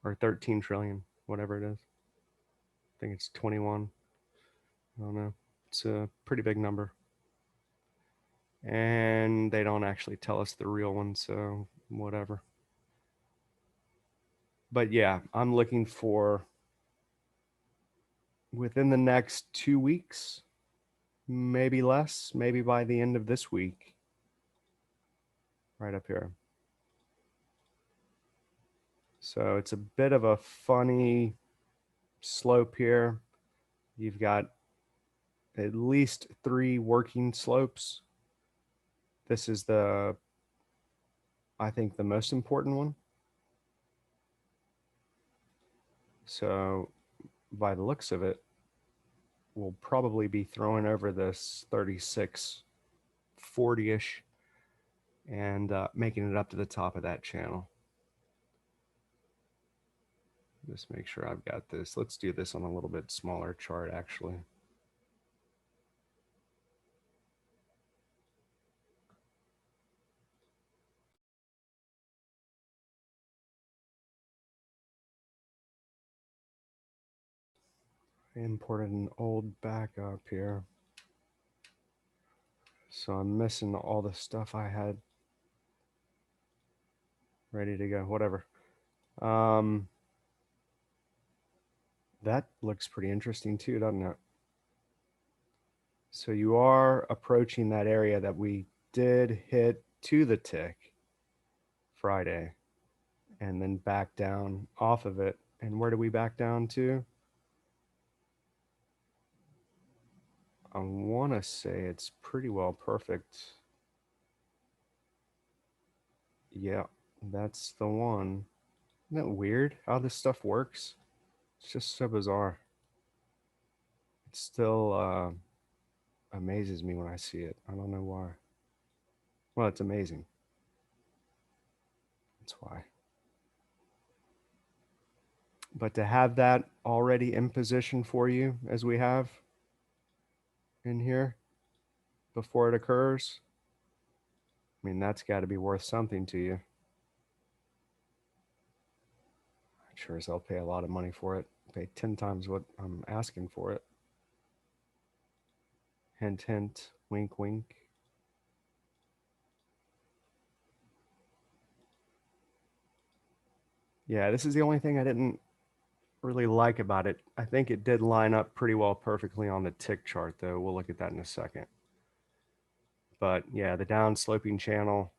or 13 trillion, whatever it is. I think it's 21. I don't know. It's a pretty big number. And they don't actually tell us the real one, so whatever. But yeah, I'm looking for within the next 2 weeks, maybe less, maybe by the end of this week, right up here. So it's a bit of a funny slope here. You've got at least 3 working slopes. This is I think the most important one. So by the looks of it, we'll probably be throwing over this 3640-ish and making it up to the top of that channel. Just make sure I've got this. Let's do this on a little bit smaller chart, actually. I imported an old backup here. So I'm missing all the stuff I had ready to go. Whatever. Um, that looks pretty interesting too, doesn't it? So you are approaching that area that we did hit to the tick Friday and then back down off of it. And where do we back down to? I want to say it's pretty well perfect. Yeah, that's the one. Isn't that weird how this stuff works? It's just so bizarre. It still amazes me when I see it. I don't know why. Well, it's amazing. That's why. But to have that already in position for you as we have in here before it occurs, I mean, that's got to be worth something to you. I sure as hell pay a lot of money for it. Pay 10 times what I'm asking for it. Hint, hint, wink, wink. Yeah, this is the only thing I didn't really like about it. I think it did line up pretty well perfectly on the tick chart, though. We'll look at that in a second. But yeah, the down sloping channel,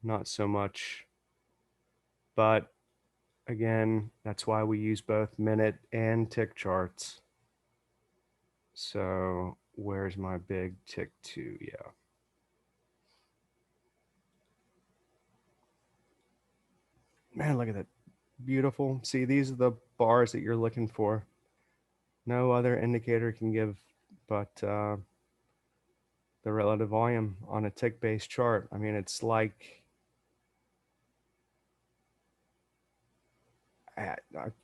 not so much. But again, that's why we use both minute and tick charts. So where's my big tick two? Yeah. Man, look at that. Beautiful. See, these are the bars that you're looking for. No other indicator can give but the relative volume on a tick-based chart. I mean, it's like I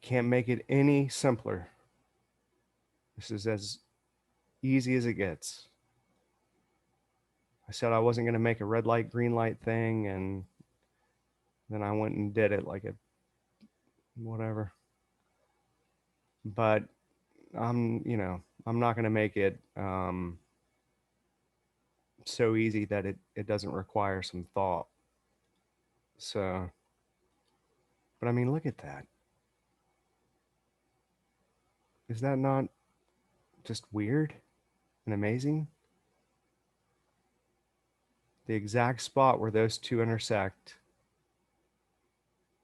can't make it any simpler. This is as easy as it gets. I said I wasn't going to make a red light, green light thing, and then I went and did it like a whatever. But I'm not going to make it so easy that it doesn't require some thought. So, but I mean, look at that. Is that not just weird and amazing? The exact spot where those two intersect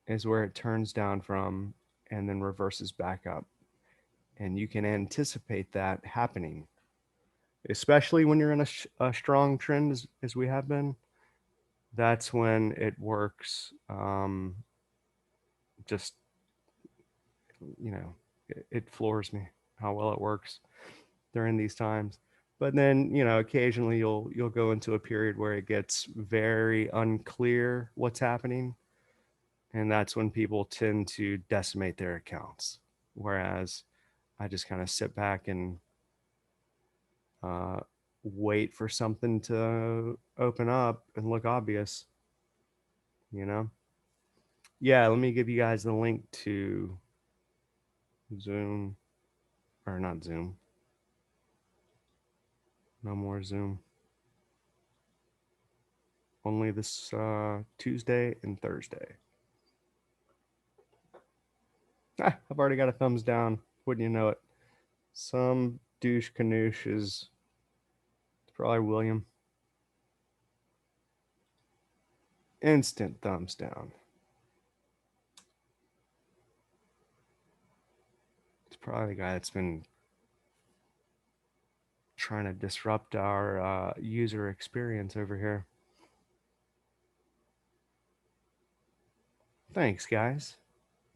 is where it turns down from and then reverses back up. And you can anticipate that happening, especially when you're in a strong trend as we have been. That's when it works. Just, it floors me how well it works during these times. But then, occasionally you'll go into a period where it gets very unclear what's happening, and that's when people tend to decimate their accounts. Whereas I just kind of sit back and uh, wait for something to open up and look obvious, you know? Yeah, let me give you guys the link to Zoom, or not Zoom, no more Zoom. Only this Tuesday and Thursday. I've already got a thumbs down. Wouldn't you know it? Some douche canoosh is probably William. Instant thumbs down. It's probably the guy that's been trying to disrupt our user experience over here. Thanks, guys.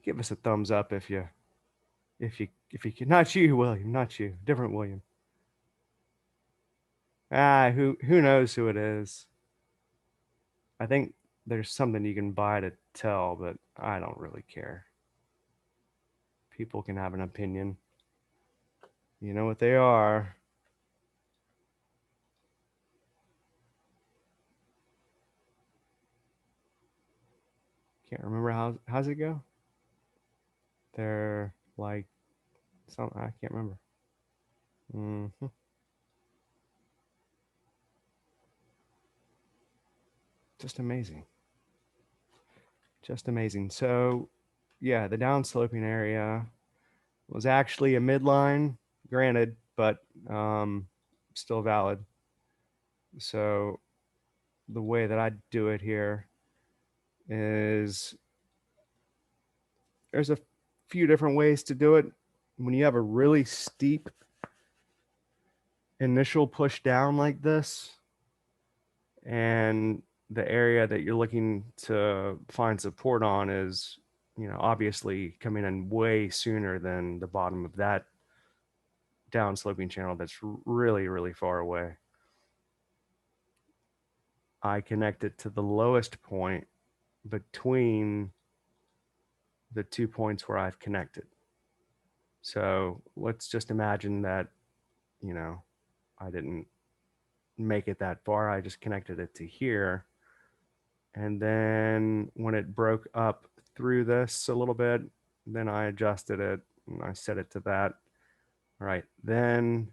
Give us a thumbs up if you can. Not you, William. Not you. Different William. Who knows who it is? I think there's something you can buy to tell, but I don't really care. People can have an opinion. You know what they are. Can't remember how's it go? They're like Something I can't remember. Just amazing. Just amazing. So, yeah, the downsloping area was actually a midline, granted, but still valid. So, the way that I do it here is there's a few different ways to do it. When you have a really steep initial push down like this, and the area that you're looking to find support on is, obviously coming in way sooner than the bottom of that downsloping channel that's really, really far away. I connect it to the lowest point between the 2 points where I've connected. So let's just imagine that, I didn't make it that far. I just connected it to here. And then when it broke up through this a little bit, then I adjusted it and I set it to that. All right. Then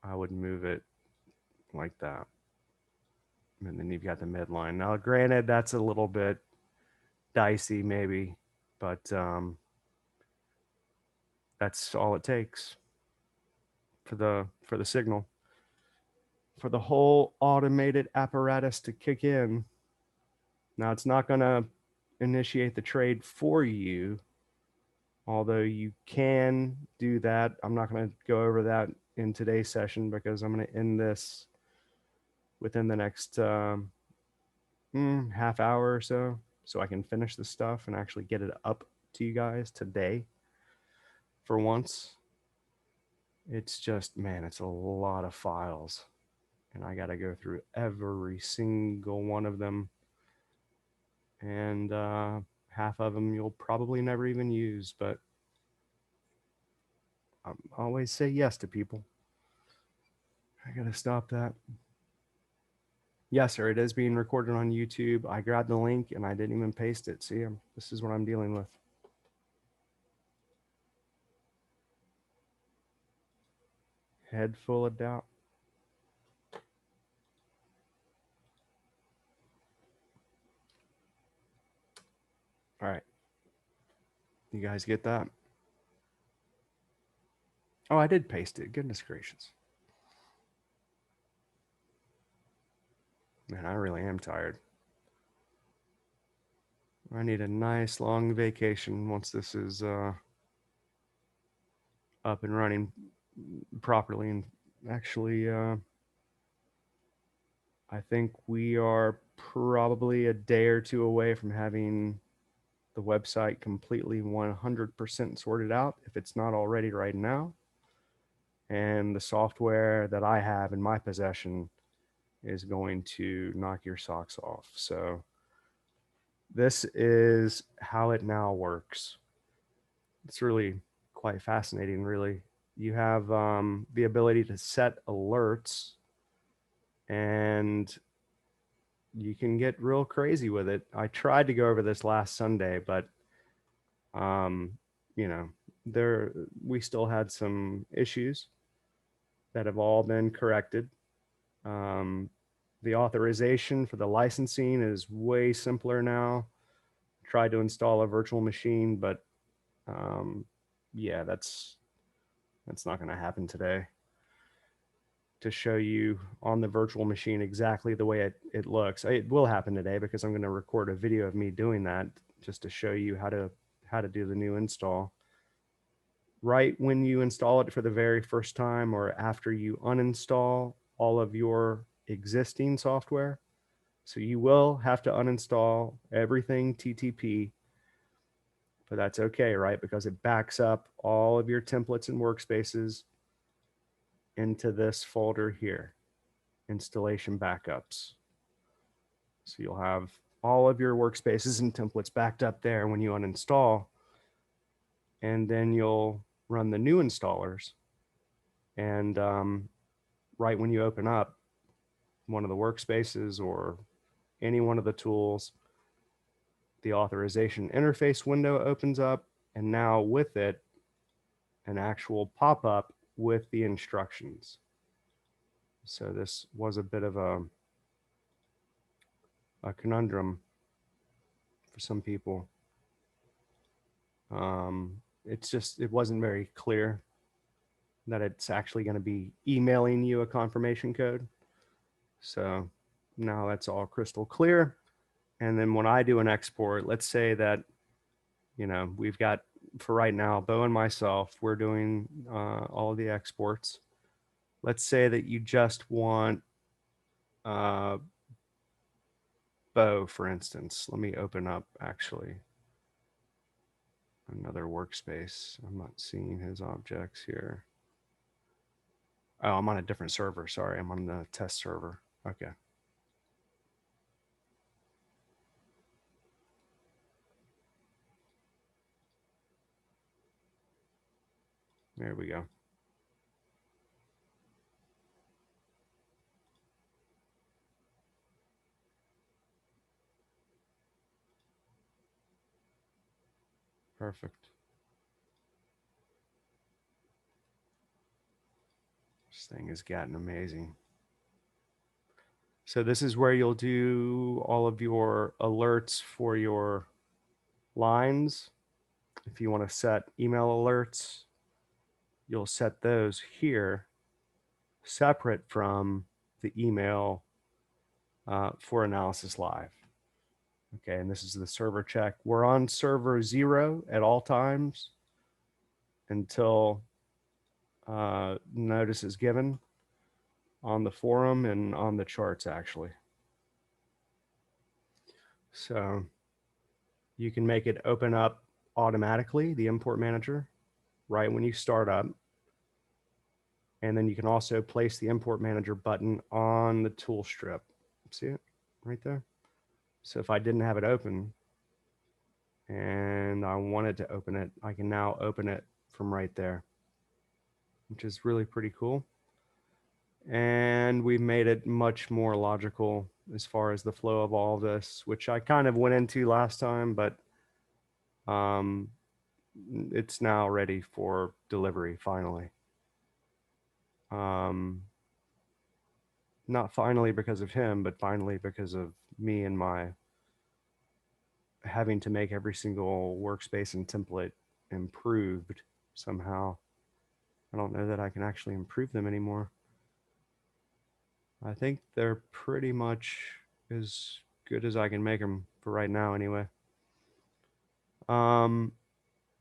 I would move it like that. And then you've got the midline. Now, granted, that's a little bit dicey maybe, but that's all it takes for the signal. For the whole automated apparatus to kick in. Now, it's not going to initiate the trade for you, although you can do that. I'm not going to go over that in today's session because I'm going to end this within the next half hour or so I can finish the stuff and actually get it up to you guys today. For once, it's just, man, it's a lot of files, and I got to go through every single one of them, and half of them you'll probably never even use, but I always say yes to people. I gotta stop that. Yes, sir, it is being recorded on YouTube. I grabbed the link and I didn't even paste it. See, this is what I'm dealing with. Head full of doubt. All right. You guys get that? Oh, I did paste it. Goodness gracious. Man, I really am tired. I need a nice long vacation once this is up and running properly. And actually, I think we are probably a day or two away from having the website completely 100% sorted out, if it's not already right now. And the software that I have in my possession is going to knock your socks off. So this is how it now works. It's really quite fascinating, really. You have the ability to set alerts, and you can get real crazy with it. I tried to go over this last Sunday, but you know, we still had some issues that have all been corrected. The authorization for the licensing is way simpler now. Tried to install a virtual machine, but yeah, that's not going to happen today. To show you on the virtual machine exactly the way it looks. It will happen today because I'm going to record a video of me doing that just to show you how to do the new install. Right when you install it for the very first time, or after you uninstall all of your existing software. So you will have to uninstall everything TTP, but that's okay, right? Because it backs up all of your templates and workspaces into this folder here, installation backups. So you'll have all of your workspaces and templates backed up there when you uninstall, and then you'll run the new installers. And right when you open up one of the workspaces or any one of the tools, the authorization interface window opens up, and now with it, an actual pop-up with the instructions. So this was a bit of a conundrum for some people. It wasn't very clear that it's actually going to be emailing you a confirmation code. So now that's all crystal clear. And then when I do an export, let's say that, we've got, for right now, Bo and myself, we're doing all of the exports. Let's say that you just want Bo, for instance. Let me open up actually another workspace. I'm not seeing his objects here. Oh, I'm on a different server. Sorry, I'm on the test server. Okay. There we go. Perfect. This thing has gotten amazing. So this is where you'll do all of your alerts for your lines. If you want to set email alerts, you'll set those here separate from the email for Analysis Live. Okay, and this is the server check. We're on server 0 at all times until notice is given on the forum and on the charts, actually. So you can make it open up automatically, the import manager, right when you start up. And then you can also place the import manager button on the tool strip. See it right there? So if I didn't have it open and I wanted to open it, I can now open it from right there, which is really pretty cool. And we've made it much more logical as far as the flow of all of this, which I kind of went into last time, but it's now ready for delivery finally. Not finally because of him, but finally because of me and my having to make every single workspace and template improved somehow. I don't know that I can actually improve them anymore. I think they're pretty much as good as I can make them for right now anyway. I'm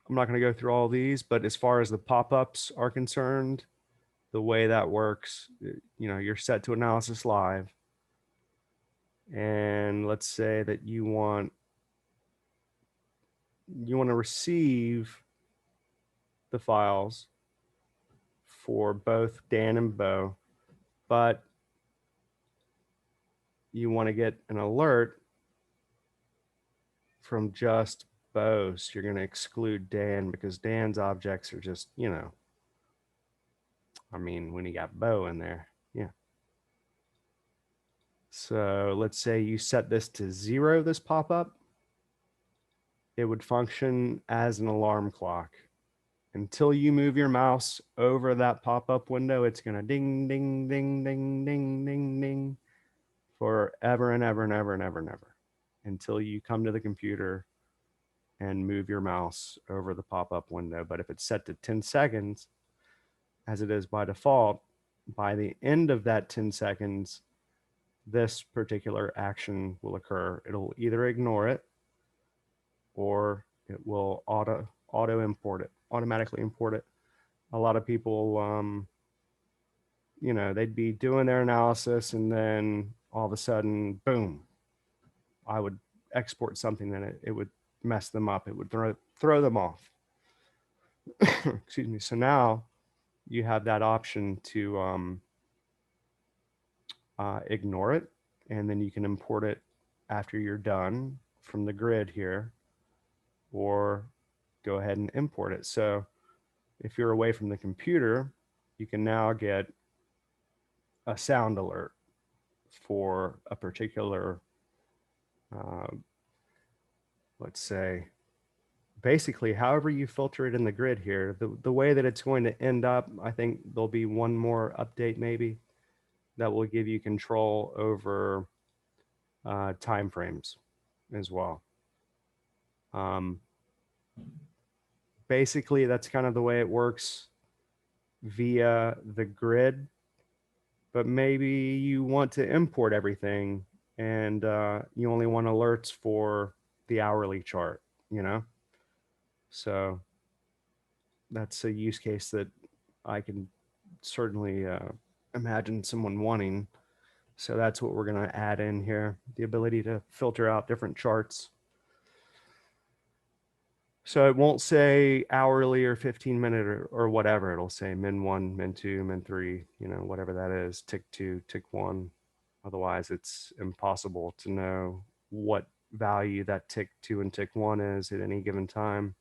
not going to go through all these, but as far as the pop-ups are concerned, the way that works, you're set to Analysis Live. And let's say that you want to receive the files for both Dan and Bo, but you want to get an alert from just Bo. So you're going to exclude Dan because Dan's objects are just, when you got Bo in there, yeah. So let's say you set this to 0, this pop-up. It would function as an alarm clock. Until you move your mouse over that pop-up window, it's going to ding, ding, ding, ding, ding, ding, ding forever and ever and ever and ever and ever until you come to the computer and move your mouse over the pop-up window. But if it's set to 10 seconds, as it is by default, by the end of that 10 seconds, this particular action will occur. It'll either ignore it or it will automatically import it. A lot of people, they'd be doing their analysis and then all of a sudden, boom, I would export something and it would mess them up. It would throw them off. Excuse me. So now you have that option to ignore it, and then you can import it after you're done from the grid here, or go ahead and import it. So if you're away from the computer, you can now get a sound alert for a particular, let's say, basically, however you filter it in the grid here, the way that it's going to end up, I think there'll be one more update maybe that will give you control over time frames as well. Basically, that's kind of the way it works via the grid, but maybe you want to import everything and you only want alerts for the hourly chart, you know? So that's a use case that I can certainly imagine someone wanting. So that's what we're going to add in here, the ability to filter out different charts. So it won't say hourly or 15-minute or whatever. It'll say min 1, min 2, min 3, you know, whatever that is, tick 2, tick 1. Otherwise, it's impossible to know what value that tick 2 and tick 1 is at any given time.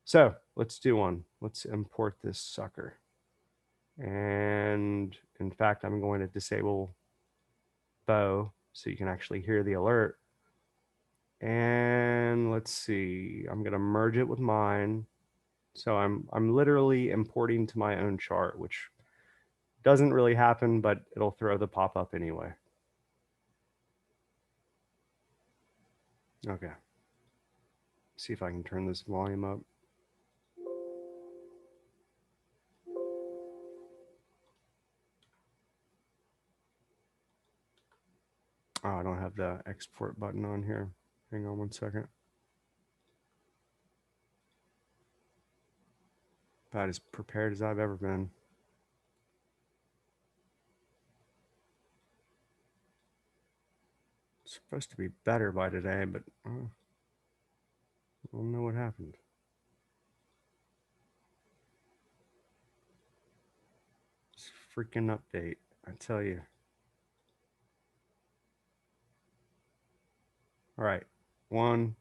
So let's do one. Let's import this sucker. And in fact, I'm going to disable bow so you can actually hear the alert. And let's see, I'm going to merge it with mine. So I'm literally importing to my own chart, which doesn't really happen, but it'll throw the pop-up anyway. Okay. See if I can turn this volume up. Oh, I don't have the export button on here. Hang on one second. About as prepared as I've ever been. It's supposed to be better by today, but I don't know what happened. This freaking update, I tell you. All right, one,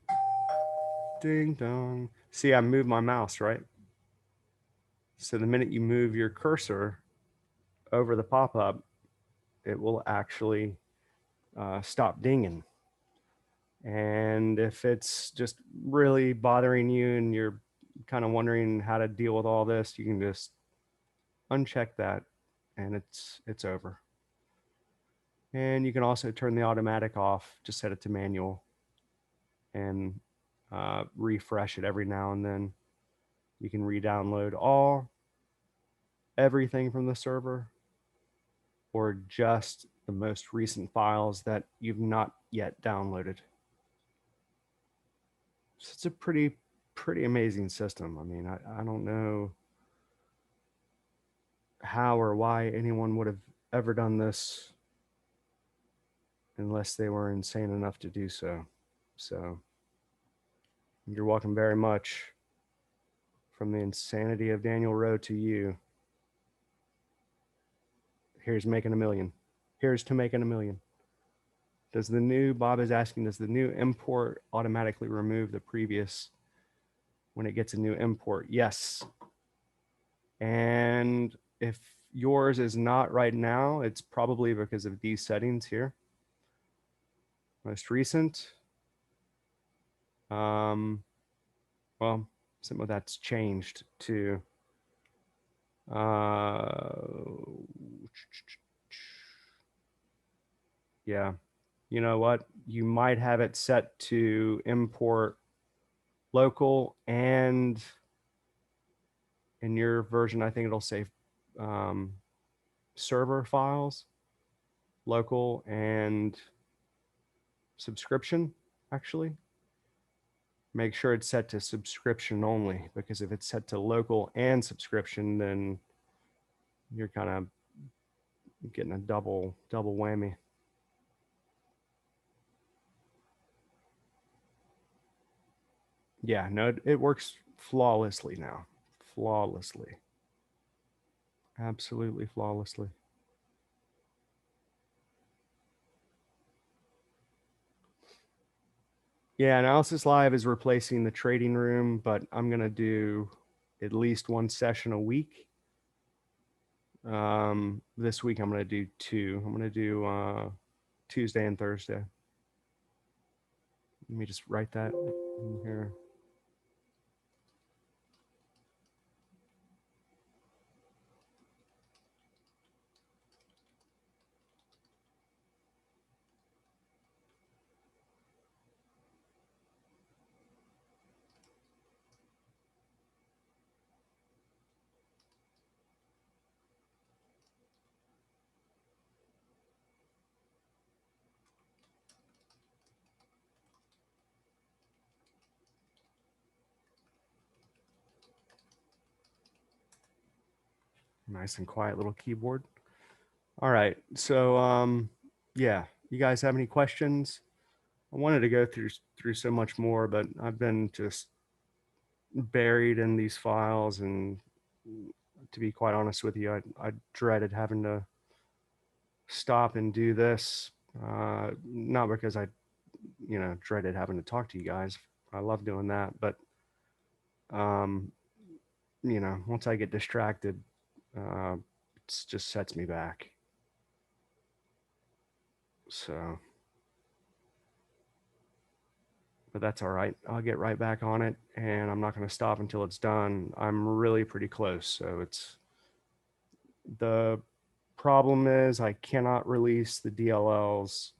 ding dong. See, I moved my mouse, right? So the minute you move your cursor over the pop-up, it will actually stop dinging. And if it's just really bothering you and you're kind of wondering how to deal with all this, you can just uncheck that and it's over. And you can also turn the automatic off, just set it to manual and refresh it every now and then. You can re-download everything from the server or just the most recent files that you've not yet downloaded. So it's a pretty amazing system. I mean, I don't know how or why anyone would have ever done this unless they were insane enough to do so. So you're welcome very much. From the insanity of Daniel Rowe to you. Here's making a million. Here's to making a million. Bob is asking, does the new import automatically remove the previous when it gets a new import? Yes. And if yours is not right now, it's probably because of these settings here. Most recent. Well, some of that's changed to yeah, you know what? You might have it set to import local, and in your version, I think it'll say server files, local and subscription, actually. Make sure it's set to subscription only, because if it's set to local and subscription, then you're kind of getting a double whammy. Yeah, no, it works flawlessly now. Flawlessly. Absolutely flawlessly. Yeah, Analysis Live is replacing the trading room, but I'm going to do at least one session a week. This week I'm going to do 2. I'm going to do Tuesday and Thursday. Let me just write that in here. Nice and quiet little keyboard. All right. So yeah, you guys have any questions? I wanted to go through so much more, but I've been just buried in these files, and to be quite honest with you, I dreaded having to stop and do this. Not because I, dreaded having to talk to you guys. I love doing that, but um, once I get distracted, uh, it just sets me back. So, but that's all right. I'll get right back on it, and I'm not going to stop until it's done. I'm really pretty close. So it's the problem is I cannot release the DLLs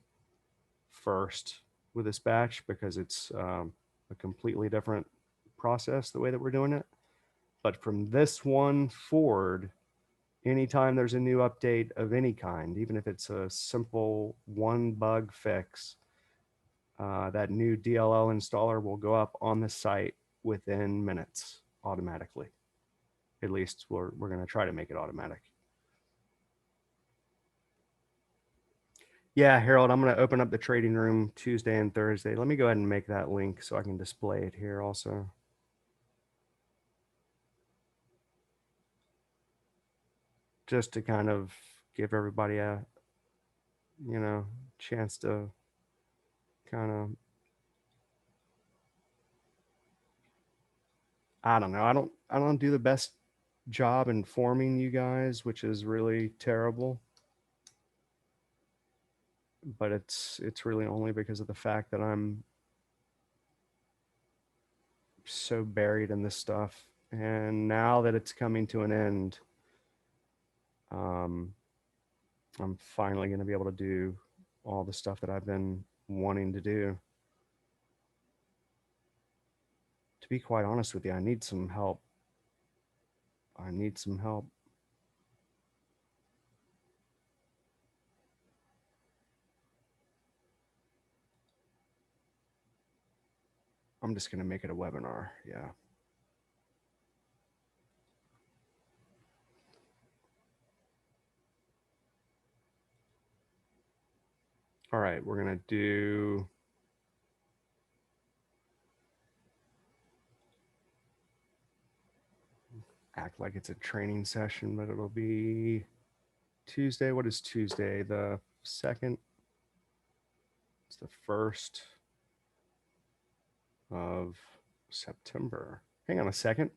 first with this batch because it's a completely different process the way that we're doing it. But from this one forward, anytime there's a new update of any kind, even if it's a simple one bug fix, that new DLL installer will go up on the site within minutes automatically. At least we're going to try to make it automatic. Yeah, Harold, I'm going to open up the trading room Tuesday and Thursday. Let me go ahead and make that link so I can display it here also. Just to kind of give everybody a, chance to kind of, I don't know. I don't do the best job informing you guys, which is really terrible. But it's really only because of the fact that I'm so buried in this stuff. And now that it's coming to an end, um, I'm finally going to be able to do all the stuff that I've been wanting to do. To be quite honest with you, I need some help. I need some help. I'm just going to make it a webinar. Yeah. All right. We're going to do act like it's a training session, but it'll be Tuesday. What is Tuesday? The 2nd? It's the 1st of September. Hang on a second.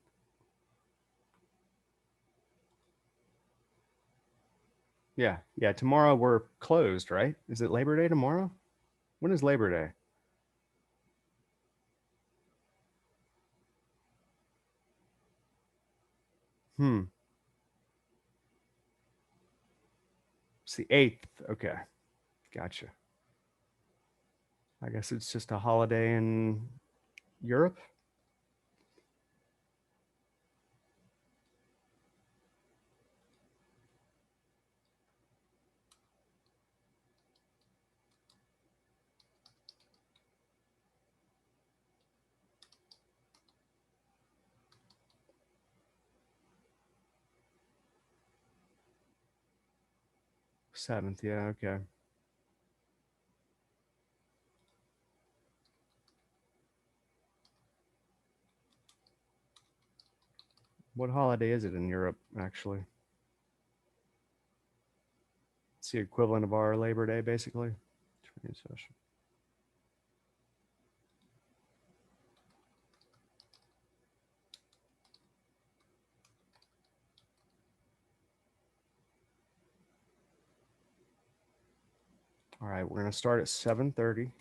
Yeah. Yeah. Tomorrow we're closed, right? Is it Labor Day tomorrow? When is Labor Day? It's the 8th. Okay. Gotcha. I guess it's just a holiday in Europe. Seventh. Yeah. Okay. What holiday is it in Europe, actually? It's the equivalent of our Labor Day, basically. Training session. All right, we're going to start at 7:30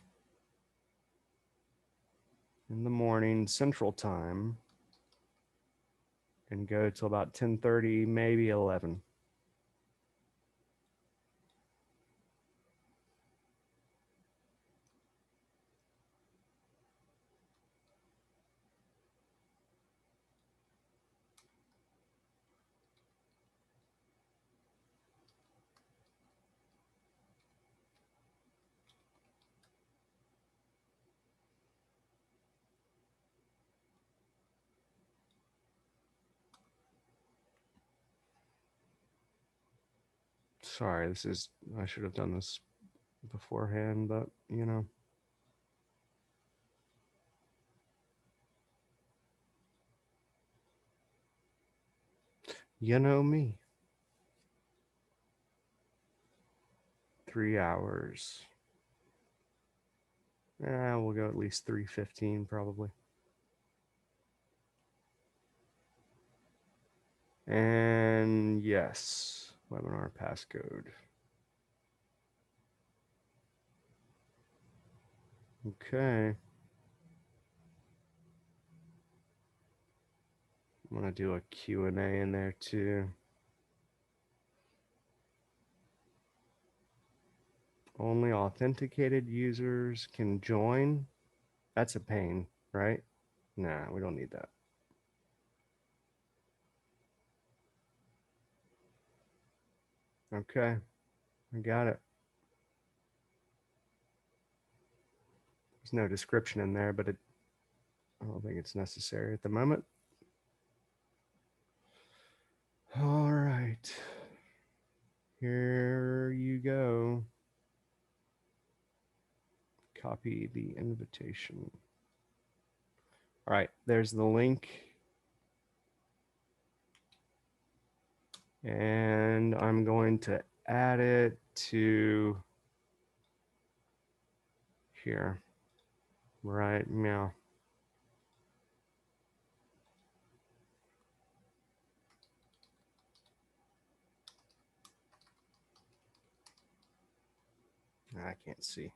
in the morning Central Time and go till about 10:30, maybe 11. Sorry, I should have done this beforehand, but you know. You know me. 3 hours. We'll go at least 3:15 probably. And yes, webinar passcode. Okay. I'm going to do a Q&A in there too. Only authenticated users can join. That's a pain, right? Nah, we don't need that. Okay, I got it. There's no description in there, but I don't think it's necessary at the moment. All right. Here you go. Copy the invitation. All right, there's the link. And I'm going to add it to here. Right, meow. I can't see.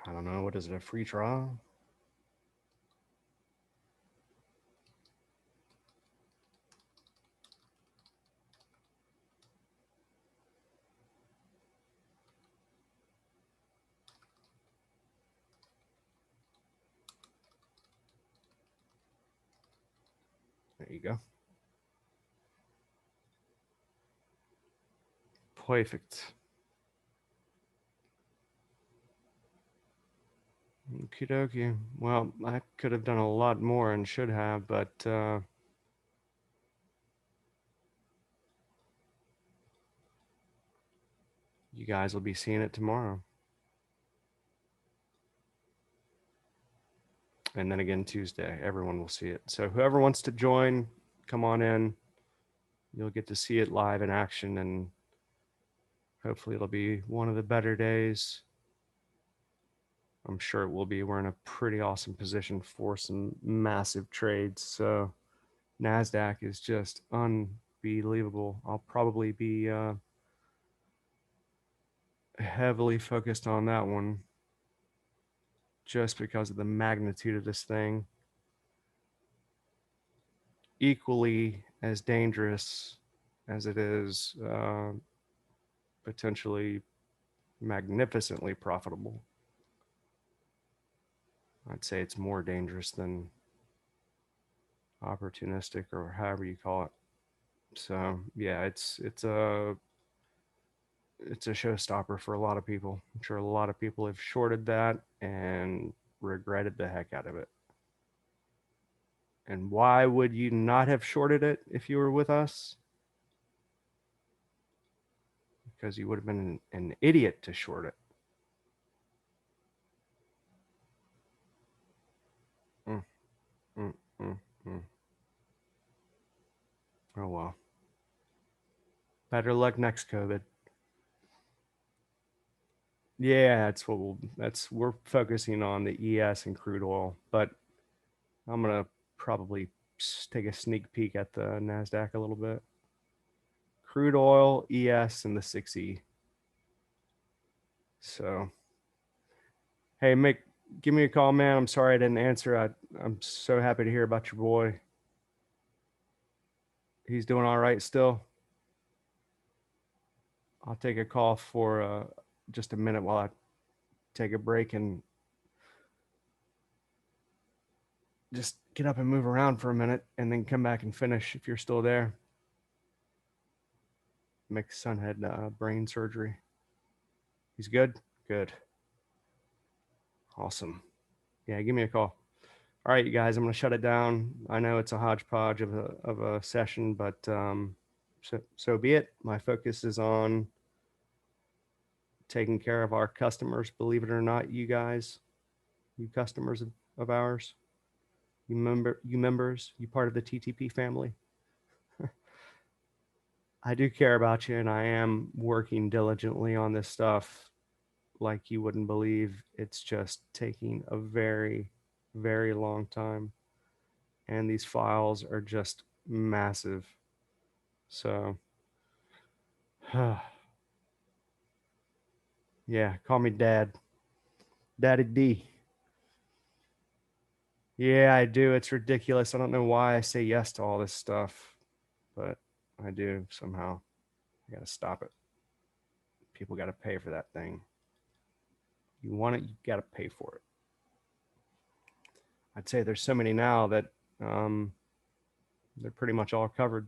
I don't know. What is it? A free trial? There you go. Perfect. Okie dokie. Well, I could have done a lot more and should have, but you guys will be seeing it tomorrow. And then again Tuesday. Everyone will see it. So whoever wants to join, come on in. You'll get to see it live in action, and hopefully it'll be one of the better days. I'm sure it will be. We're in a pretty awesome position for some massive trades. So NASDAQ is just unbelievable. I'll probably be heavily focused on that one just because of the magnitude of this thing. Equally as dangerous as it is potentially magnificently profitable. I'd say it's more dangerous than opportunistic or however you call it. So yeah, it's a showstopper for a lot of people. I'm sure a lot of people have shorted that and regretted the heck out of it. And why would you not have shorted it if you were with us? Because you would have been an idiot to short it. Mm, mm, mm, mm. Oh well. Better luck next COVID. Yeah, we're focusing on the ES and crude oil, but I'm gonna probably take a sneak peek at the NASDAQ a little bit. Crude oil, ES, and the 6E. So, hey, Mick, give me a call, man. I'm sorry I didn't answer. I'm so happy to hear about your boy. He's doing all right still. I'll take a call for just a minute while I take a break and just get up and move around for a minute and then come back and finish if you're still there. Mick's son had brain surgery. He's good? Good. Awesome. Yeah, give me a call. All right, you guys, I'm going to shut it down. I know it's a hodgepodge of a session, but so be it. My focus is on taking care of our customers. Believe it or not, you guys, you customers of ours, you members, you part of the TTP family. I do care about you, and I am working diligently on this stuff like you wouldn't believe. It's just taking a very, very long time. And these files are just massive. So, yeah, call me Dad. Daddy D. Yeah, I do. It's ridiculous. I don't know why I say yes to all this stuff, but I do somehow. I got to stop it. People got to pay for that thing. You want it, you got to pay for it. I'd say there's so many now that um, they're pretty much all covered.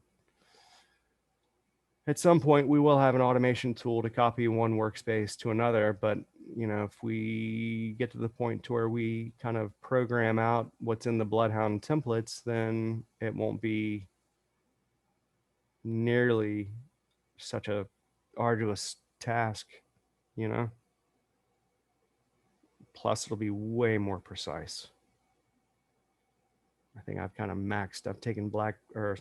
At some point, we will have an automation tool to copy one workspace to another, but if we get to the point to where we kind of program out what's in the Bloodhound templates, then it won't be nearly such a arduous task, you know. Plus, it'll be way more precise. I think I've kind of maxed. I've taken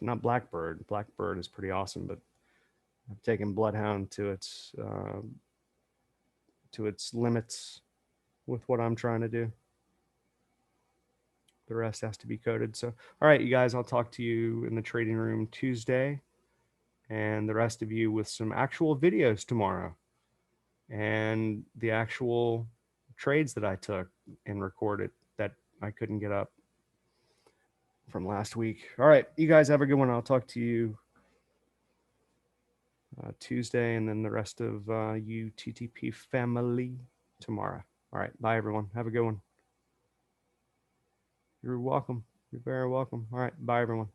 not Blackbird. Blackbird is pretty awesome, but I've taken Bloodhound to its limits with what I'm trying to do. The rest has to be coded. So, all right, you guys, I'll talk to you in the trading room Tuesday, and the rest of you with some actual videos tomorrow and the actual trades that I took and recorded that I couldn't get up from last week. All right, you guys have a good one. I'll talk to you Tuesday, and then the rest of you TTP family tomorrow. All right, bye everyone. Have a good one. You're welcome. You're very welcome. All right, bye everyone.